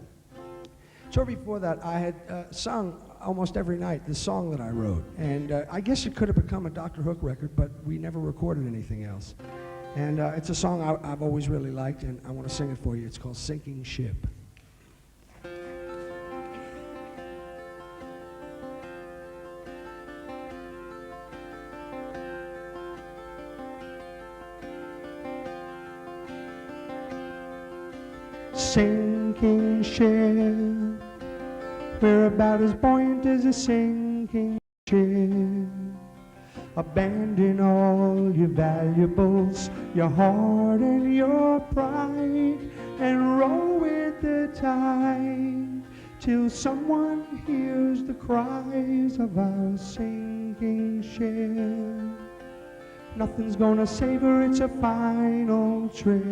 I had sung almost every night the song that I wrote. And I guess it could have become a Dr. Hook record, but we never recorded anything else. And it's a song I've always really liked, and I want to sing it for you. It's called Sinking Ship. Sinking ship, We're about as buoyant as a sinking ship. Abandon all your valuables, your heart and your pride, and row with the tide till someone hears the cries of our sinking ship. Nothing's gonna save her, it's a final trip.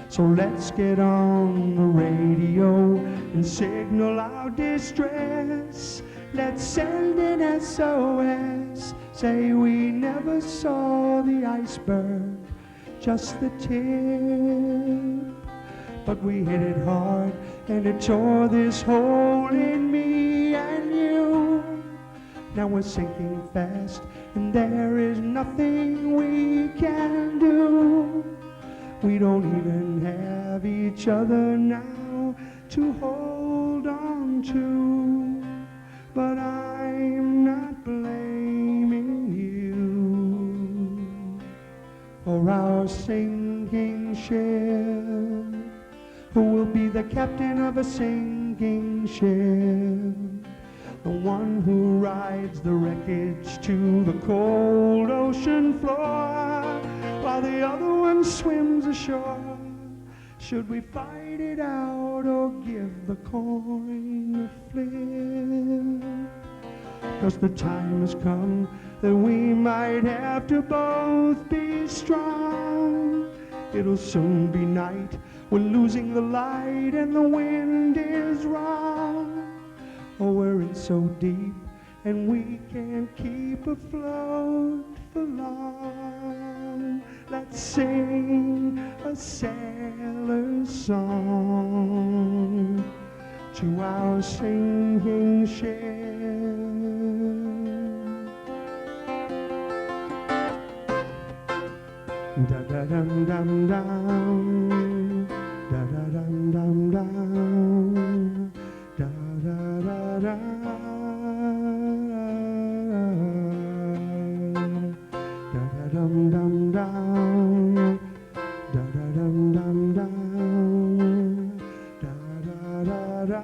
So let's get on the radio and signal our distress. Let's send an SOS, say we never saw the iceberg, just the tip. But we hit it hard and it tore this hole in me and you. Now we're sinking fast and there is nothing we can do. We don't even have each other now to hold on to. But I'm not blaming you for our sinking ship. Who will be the captain of a sinking ship? The one who rides the wreckage to the cold ocean floor, while the other one swims ashore. Should we fight it out or give the coin a flip? 'Cause the time has come that we might have to both be strong. It'll soon be night, we're losing the light and the wind is wrong. Oh, we're in so deep and we can't keep afloat for long. Let's sing a sailor's song to our sinking ship. Da da dum dum dum, da da dum dum dum, da da da da. Dum dum dum, da da dum dum dum, da da da da.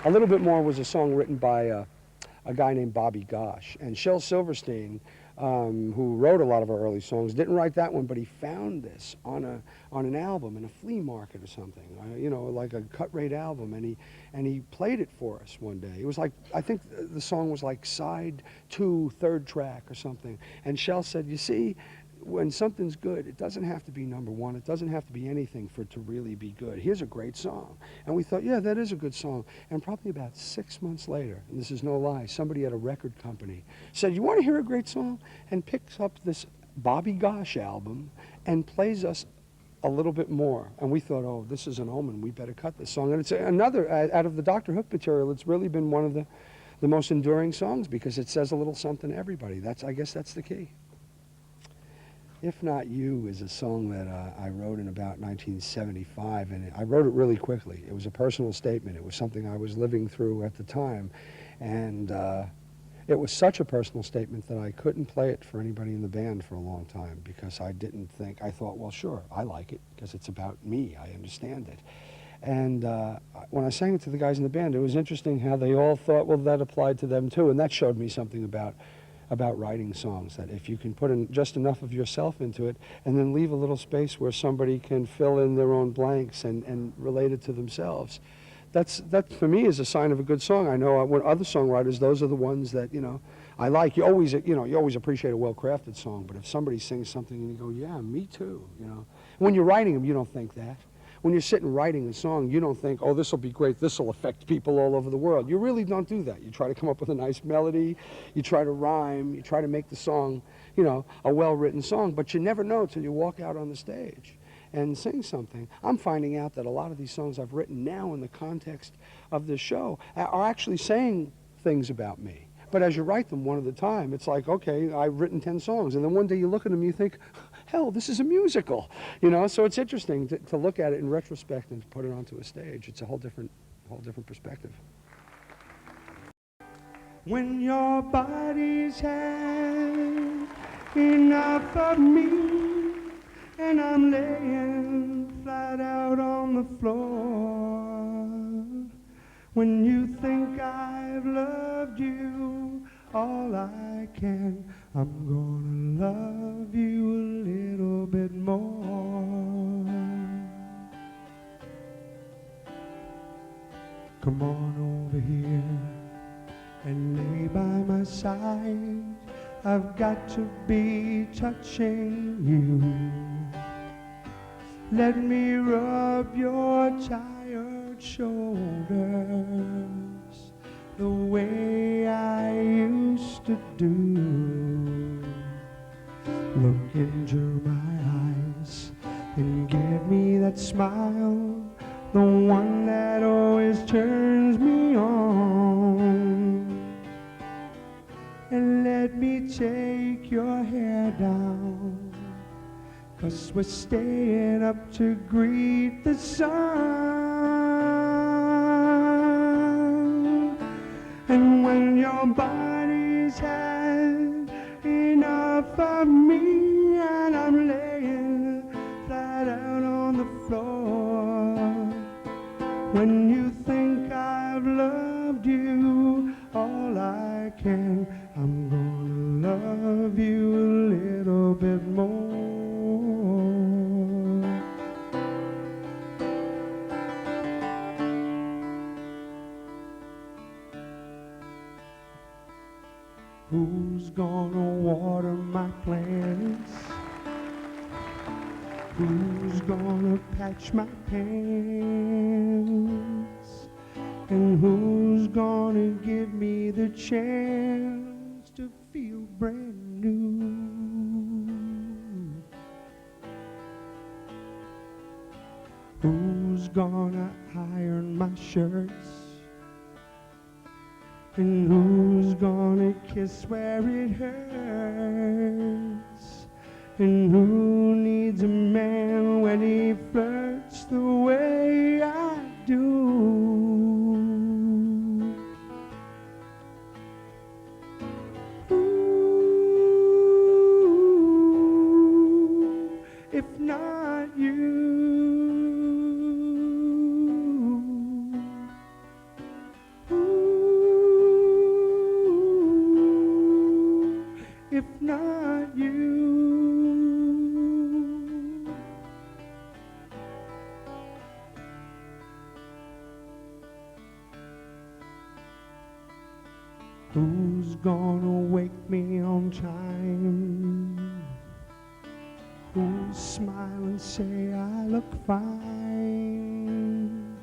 A Little Bit More was a song written by a guy named Bobby Gosh. And Shel Silverstein, who wrote a lot of our early songs, didn't write that one, but he found this on an album in a flea market or something, you know, like a cut-rate album, and he played it for us one day. It was like, I think the song was like side 2, third track or something. And Shel said, you see, when something's good, it doesn't have to be number one. It doesn't have to be anything for it to really be good. Here's a great song. And we thought, yeah, that is a good song. And probably about 6 months later, and this is no lie, somebody at a record company said, you want to hear a great song? And picks up this Bobby Gosh album and plays us A Little Bit More. And we thought, oh, this is an omen. We better cut this song. And it's another, out of the Dr. Hook material, it's really been one of the most enduring songs because it says a little something to everybody. I guess that's the key. If Not You is a song that I wrote in about 1975, and I wrote it really quickly. It was a personal statement. It was something I was living through at the time, and it was such a personal statement that I couldn't play it for anybody in the band for a long time because I thought, well, sure, I like it because it's about me. I understand it. And when I sang it to the guys in the band, it was interesting how they all thought, well, that applied to them too, and that showed me something about writing songs, that if you can put in just enough of yourself into it and then leave a little space where somebody can fill in their own blanks and relate it to themselves, that for me is a sign of a good song. I know when other songwriters, those are the ones that, you know, I like. You always appreciate a well-crafted song, but if somebody sings something and you go, yeah, me too, you know. When you're writing them, you don't think that. When you're sitting writing a song, you don't think, oh, this will be great, this will affect people all over the world. You really don't do that. You try to come up with a nice melody, you try to rhyme, you try to make the song, you know, a well-written song, but you never know till you walk out on the stage and sing something. I'm finding out that a lot of these songs I've written now in the context of this show are actually saying things about me. But as you write them one at a time, it's like, okay, I've written 10 songs. And then one day you look at them and you think, hell, this is a musical. You know, so it's interesting to look at it in retrospect and to put it onto a stage. It's a whole different perspective. When your body's had enough of me and I'm laying flat out on the floor, when you think I've loved you all I can, I'm gonna love you a little bit more. Come on over here and lay by my side. I've got to be touching you. Let me rub your tired shoulders the way I used to do. Look into my eyes and give me that smile, the one that always turns me on. And let me take your hair down, 'cause we're staying up to greet the sun. And when your body's had enough of me and I'm laying flat out on the floor, when you think I've loved you all I can, I'm gonna love you a little bit more. Who's gonna water my plants? Who's gonna patch my pants? And who's gonna give me the chance to feel brand new? Who's gonna iron my shirts? And who's gonna kiss where it hurts? And who needs a man when he flirts the way I do? Ooh, if not you. If not you. Who's gonna wake me on time? Who'll smile and say I look fine?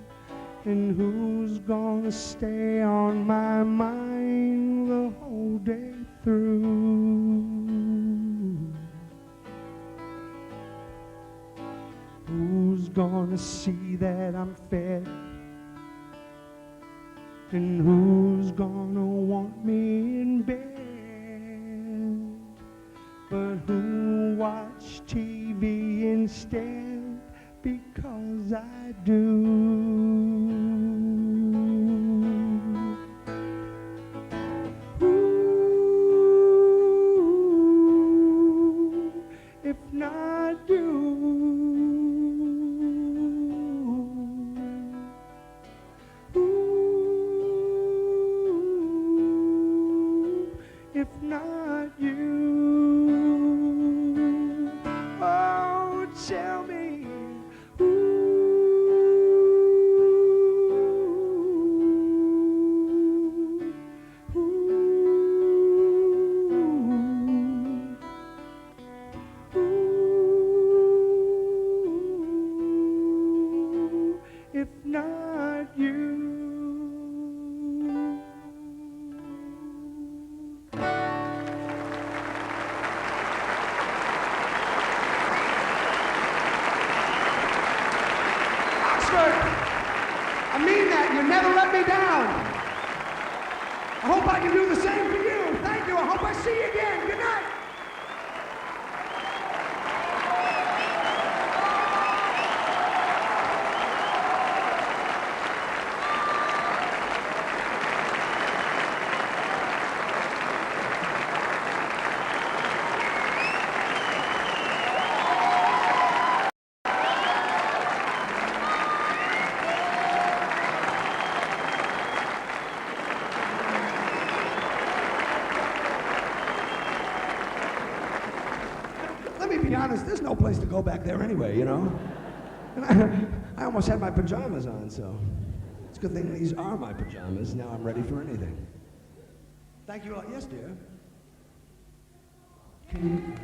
And who's gonna stay on my mind the whole day through? Who's gonna see that I'm fed? And who's gonna want me in bed? But who'll watch TV instead because I do? If not you. Ooh, if not you. Oh, tell me. If not you. Oxford, I mean that. You never let me down. I hope I can do the same for you. I hope I see you again. Good night. Let me be honest, there's no place to go back there anyway, you know? And I almost had my pajamas on, so it's a good thing these are my pajamas. Now I'm ready for anything. Thank you a lot. Yes, dear. Can you...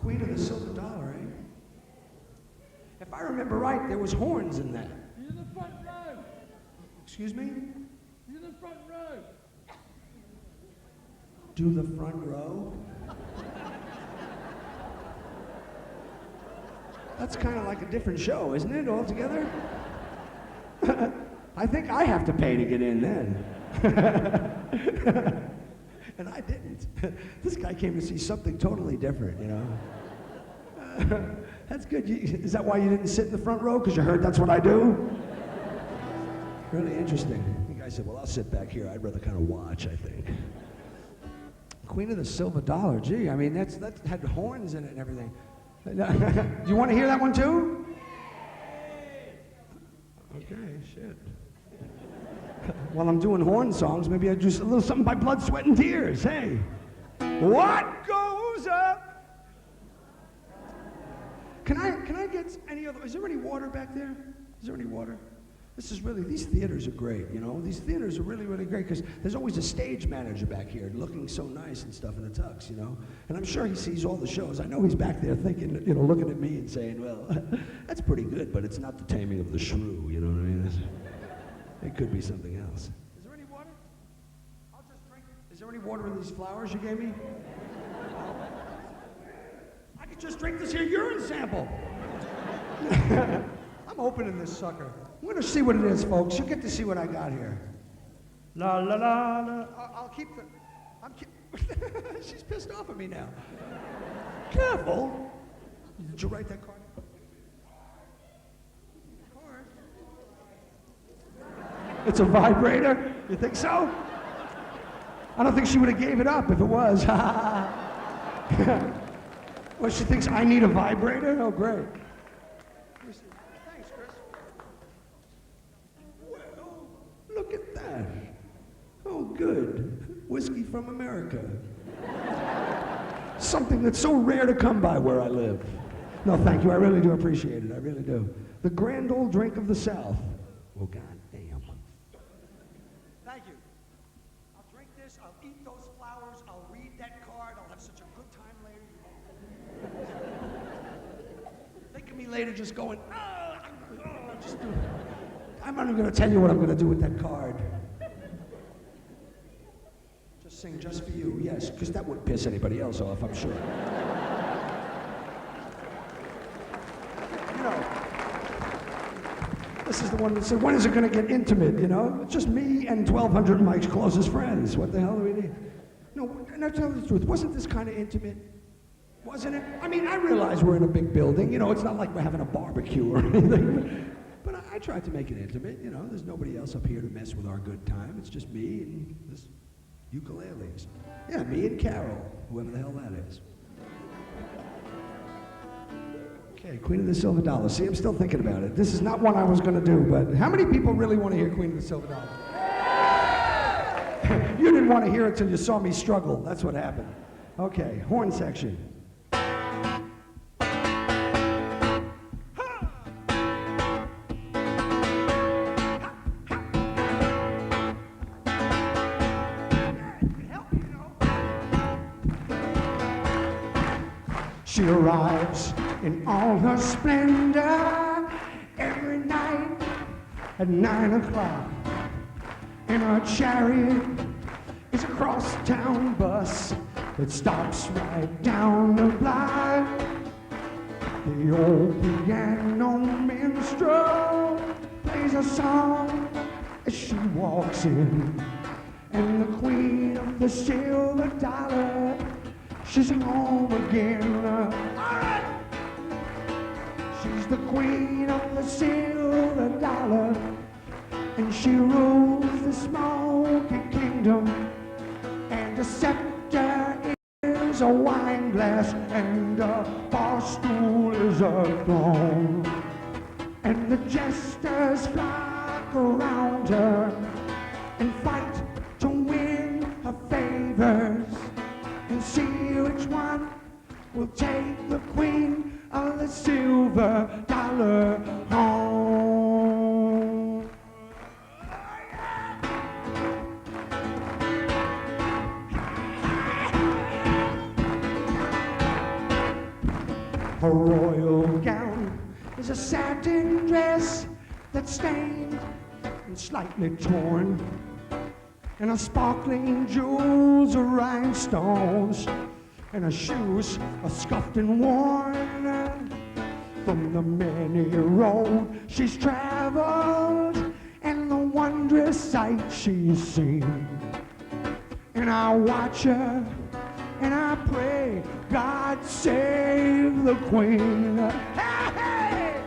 Queen of the Silver Dollar, eh? If I remember right, there was horns in that. You're in the front row. Excuse me? You're in the front row. Do the front row? That's kind of like a different show, isn't it, altogether? I think I have to pay to get in then. And I didn't. This guy came to see something totally different, you know? That's good. Is that why you didn't sit in the front row? Because you heard that's what I do? Really interesting. The guy said, well, I'll sit back here. I'd rather kind of watch, I think. Queen of the Silver Dollar. Gee, I mean, that had horns in it and everything. Do you want to hear that one too? Okay, shit. While I'm doing horn songs, maybe I do a little something by Blood, Sweat, and Tears. Hey, what goes up? Can I get any other? Is there any water back there? Is there any water? This is really, these theaters are great, you know? These theaters are really, really great because there's always a stage manager back here looking so nice and stuff in a tux, you know? And I'm sure he sees all the shows. I know he's back there thinking, you know, looking at me and saying, well, that's pretty good, but it's not the Taming of the Shrew, you know what I mean? It could be something else. Is there any water? I'll just drink it. Is there any water in these flowers you gave me? I could just drink this here urine sample. I'm opening this sucker. I'm gonna see what it is, folks. You get to see what I got here. La la la la. I'll keep the. She's pissed off at me now. Careful. Did you write that card? It's a vibrator. You think so? I don't think she would have gave it up if it was. Well, she thinks I need a vibrator. Oh, great. Thanks, Chris. Well, look at that. Oh, good. Whiskey from America. Something that's so rare to come by where I live. No, thank you. I really do appreciate it. I really do. The grand old drink of the South. Oh, God damn. Thank you. I'll drink this. I'll eat those flowers. I'll read that card. I'll have such a good time later. Think of me later just going, I'm not even going to tell you what I'm going to do with that card. Just sing Just For You, yes, because that wouldn't piss anybody else off, I'm sure. You know, this is the one that said, when is it going to get intimate, you know? It's just me and 1,200 of my closest friends. What the hell do we need? No, and I tell you the truth, wasn't this kind of intimate? Wasn't it? I mean, I realize we're in a big building. You know, it's not like we're having a barbecue or anything. But I tried to make it intimate, you know. There's nobody else up here to mess with our good time. It's just me and this ukuleles. Yeah, me and Carol, whoever the hell that is. Okay, Queen of the Silver Dollar. See, I'm still thinking about it. This is not one I was going to do, but how many people really want to hear Queen of the Silver Dollar? You didn't want to hear it till you saw me struggle. That's what happened. Okay, horn section. She arrives in all her splendor every night at 9 o'clock. In her chariot is a cross-town bus that stops right down the block. The old piano minstrel plays a song sin. And the queen of the silver dollar, she's home again. All right. She's the queen of the silver dollar, and she rules the smoky kingdom. And a scepter is a wine glass, and a bar stool is a throne. And the jesters flock around her and fight to win her favors, and see which one will take the queen of the silver dollar home. Her royal gown is a satin dress that's stained and slightly torn, and her sparkling jewels are rhinestones, and her shoes are scuffed and worn from the many road she's traveled and the wondrous sight she's seen. And I watch her and I pray, God save the queen. Hey, hey!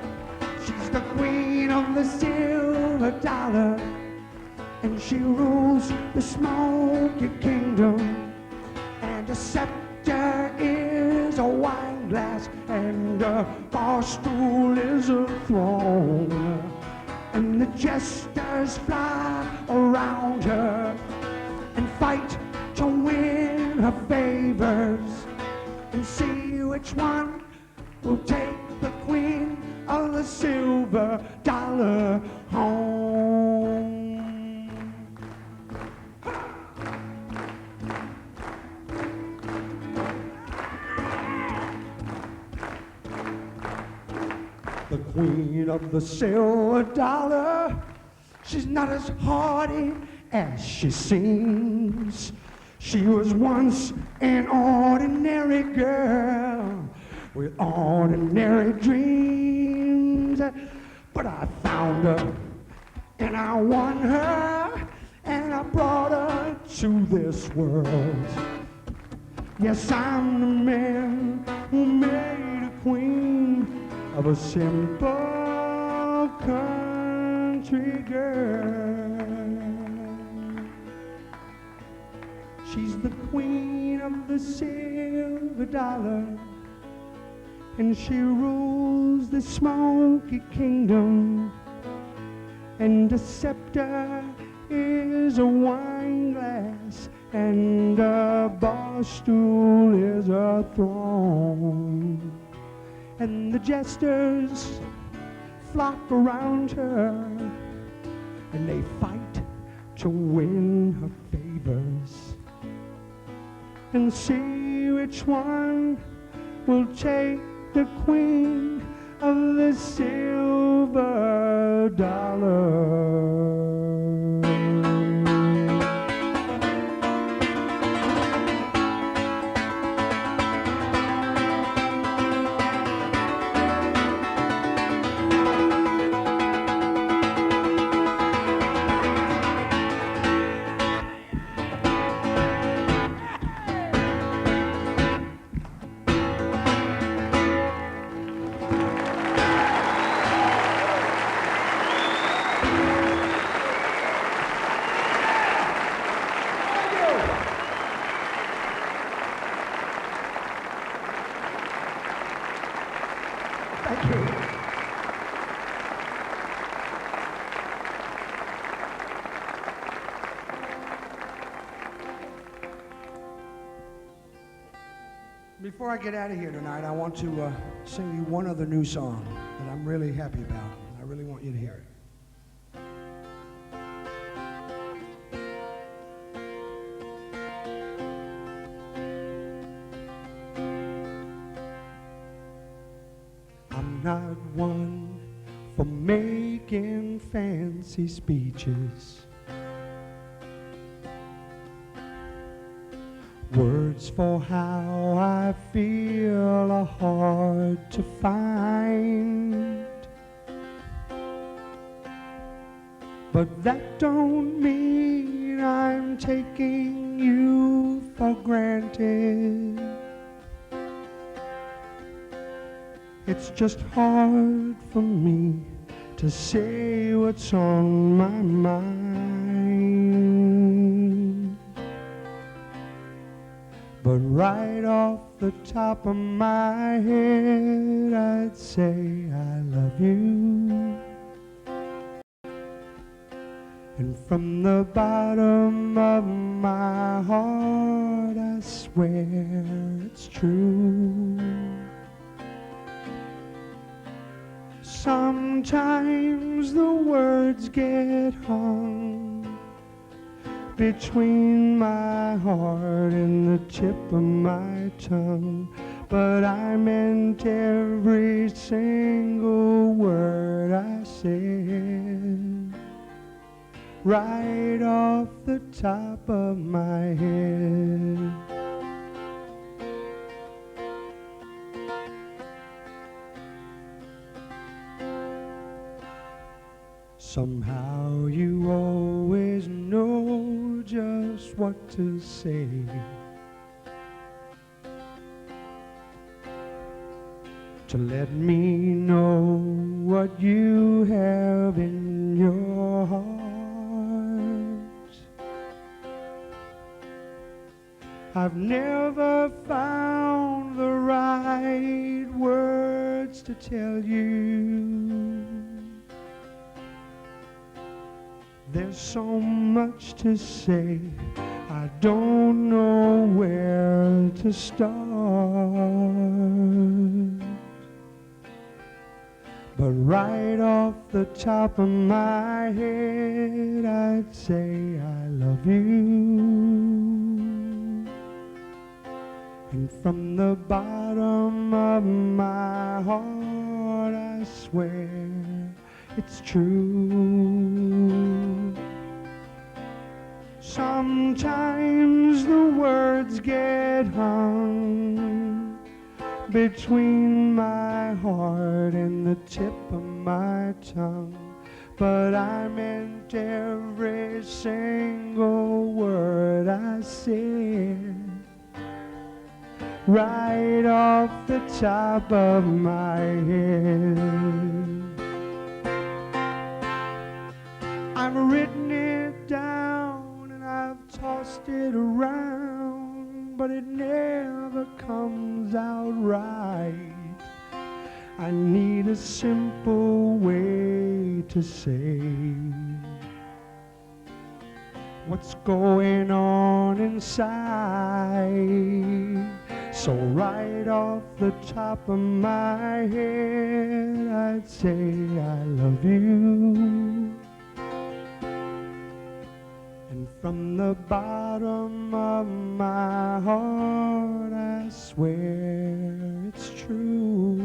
She's the queen of the silver dollar, and she rules the smoky kingdom. And a scepter is a wine glass, and a bar stool is a throne. And the jesters fly around her and fight to win her favors, and see which one will take the queen of the silver dollar home. The queen of the silver dollar, she's not as hardy as she seems. She was once an ordinary girl with ordinary dreams. But I found her and I won her, and I brought her to this world. Yes, I'm the man who made a queen of a simple country girl. She's the queen of the silver dollar, and she rules the smoky kingdom. And a scepter is a wine glass, and a bar stool is a throne. And the jesters flock around her, and they fight to win her favors, and see which one will take the queen of the silver dollar. Thank you. Before I get out of here tonight, I want to sing you one other new song that I'm really happy about. I really want you to hear it. I'm not one for making fancy speeches, words for how I feel are hard to find. but that don't mean I'm taking you for granted. It's just hard for me to say what's on my mind. But right off the top of my head, I'd say I love you. And from the bottom of my heart, I swear it's true. Sometimes the words get hung between my heart and the tip of my tongue, but I meant every single word I said, right off the top of my head. Somehow you always know just what to say. To let me know what you have in your heart. I've never found the right words to tell you. There's so much to say, I don't know where to start. But right off the top of my head, I'd say I love you. And from the bottom of my heart, I swear it's true. Sometimes the words get hung between my heart and the tip of my tongue, but I meant every single word I said, right off the top of my head. I've written it down and I've tossed it around, but it never comes out right. I need a simple way to say what's going on inside. So right off the top of my head, I'd say I love you. And from the bottom of my heart, I swear it's true.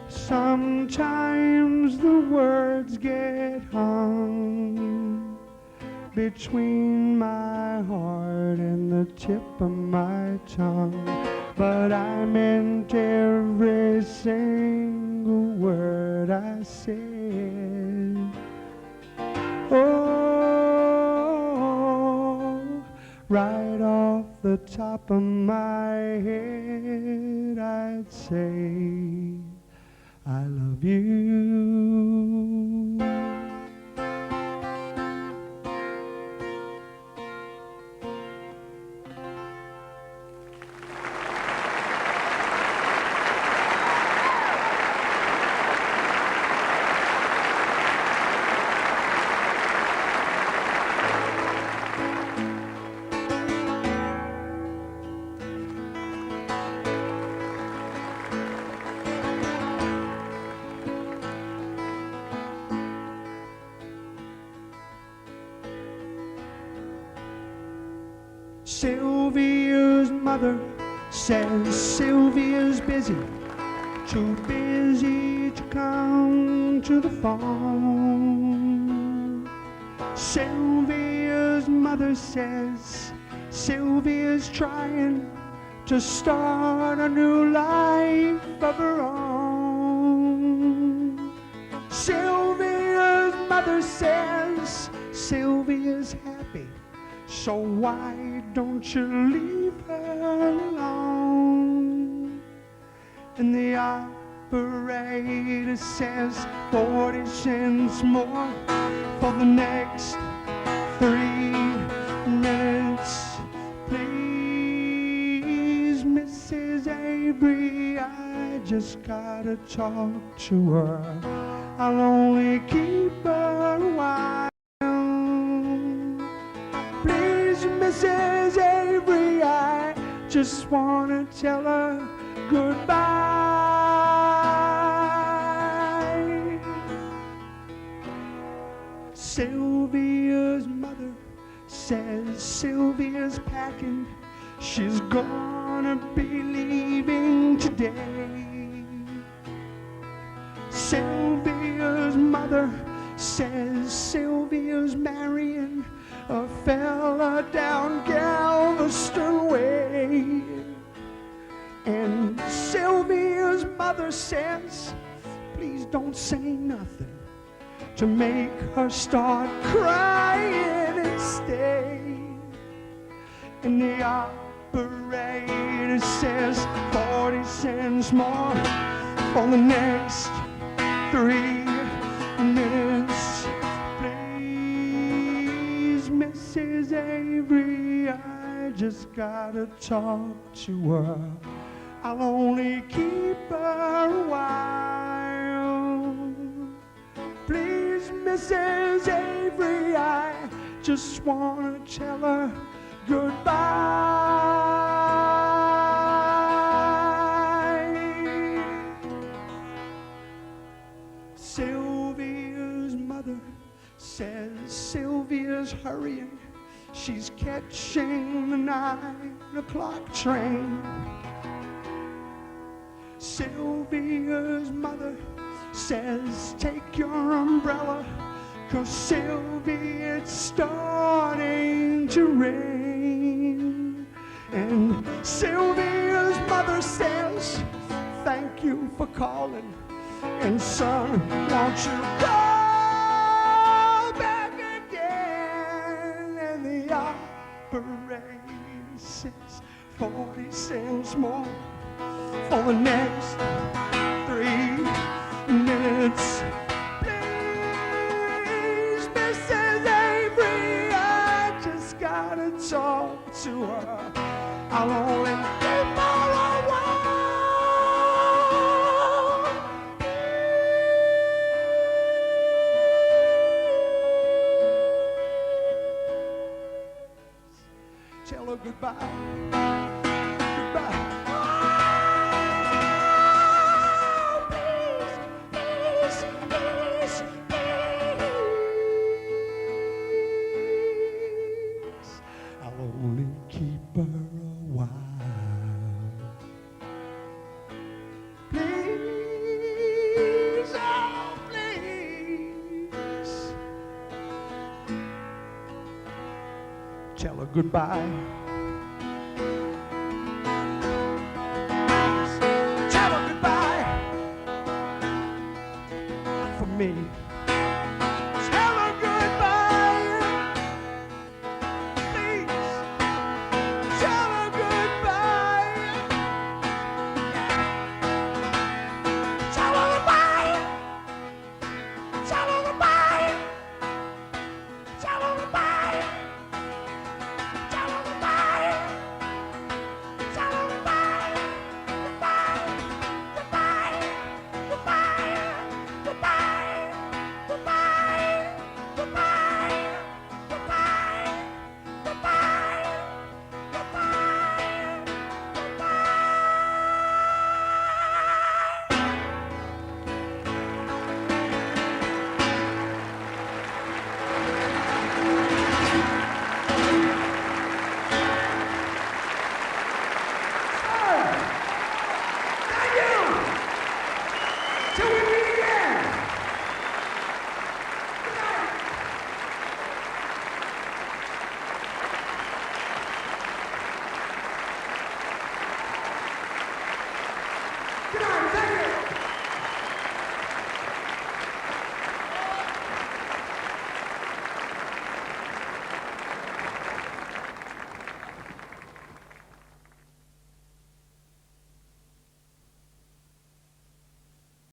Sometimes the words get hung between my heart and the tip of my tongue, but I meant every single word I said. Oh, right off the top of my head, I'd say I love you. Sylvia's mother says Sylvia's busy, too busy to come to the farm. Sylvia's mother says Sylvia's trying to start a new life of her own. Sylvia mother says Sylvia's happy, so why don't you leave her alone? And the operator says 40 cents more for the next 3 minutes. Please, Mrs. Avery, I just gotta talk to her. I'll only keep her a while. Please, Mrs. Avery, I just wanna tell her goodbye. Sylvia's mother says Sylvia's packing. She's gonna be leaving today. Sylvia's mother says Sylvia's marrying a fella down Galveston Way. And Sylvia's mother says, please don't say nothing to make her start crying and stay. And the operator says 40 cents more for the next 3 minutes. Please, Mrs. Avery, I just gotta talk to her. I'll only keep her a while. Please, Mrs. Avery, I just wanna tell her goodbye. Sylvia's mother says Sylvia's hurrying. She's catching the 9 o'clock train. Sylvia's mother says take your umbrella, 'cause Sylvia, it's starting to rain. And Sylvia's mother says thank you for calling, and son, won't you call back again? And the operator says 40 cents more for the next 3 minutes. Please, Mrs. Avery, I just gotta talk to her. I'll only keep her a while. Tell her goodbye. Goodbye. I'll only keep her a while. Please, oh please, tell her goodbye. Tell her goodbye for me.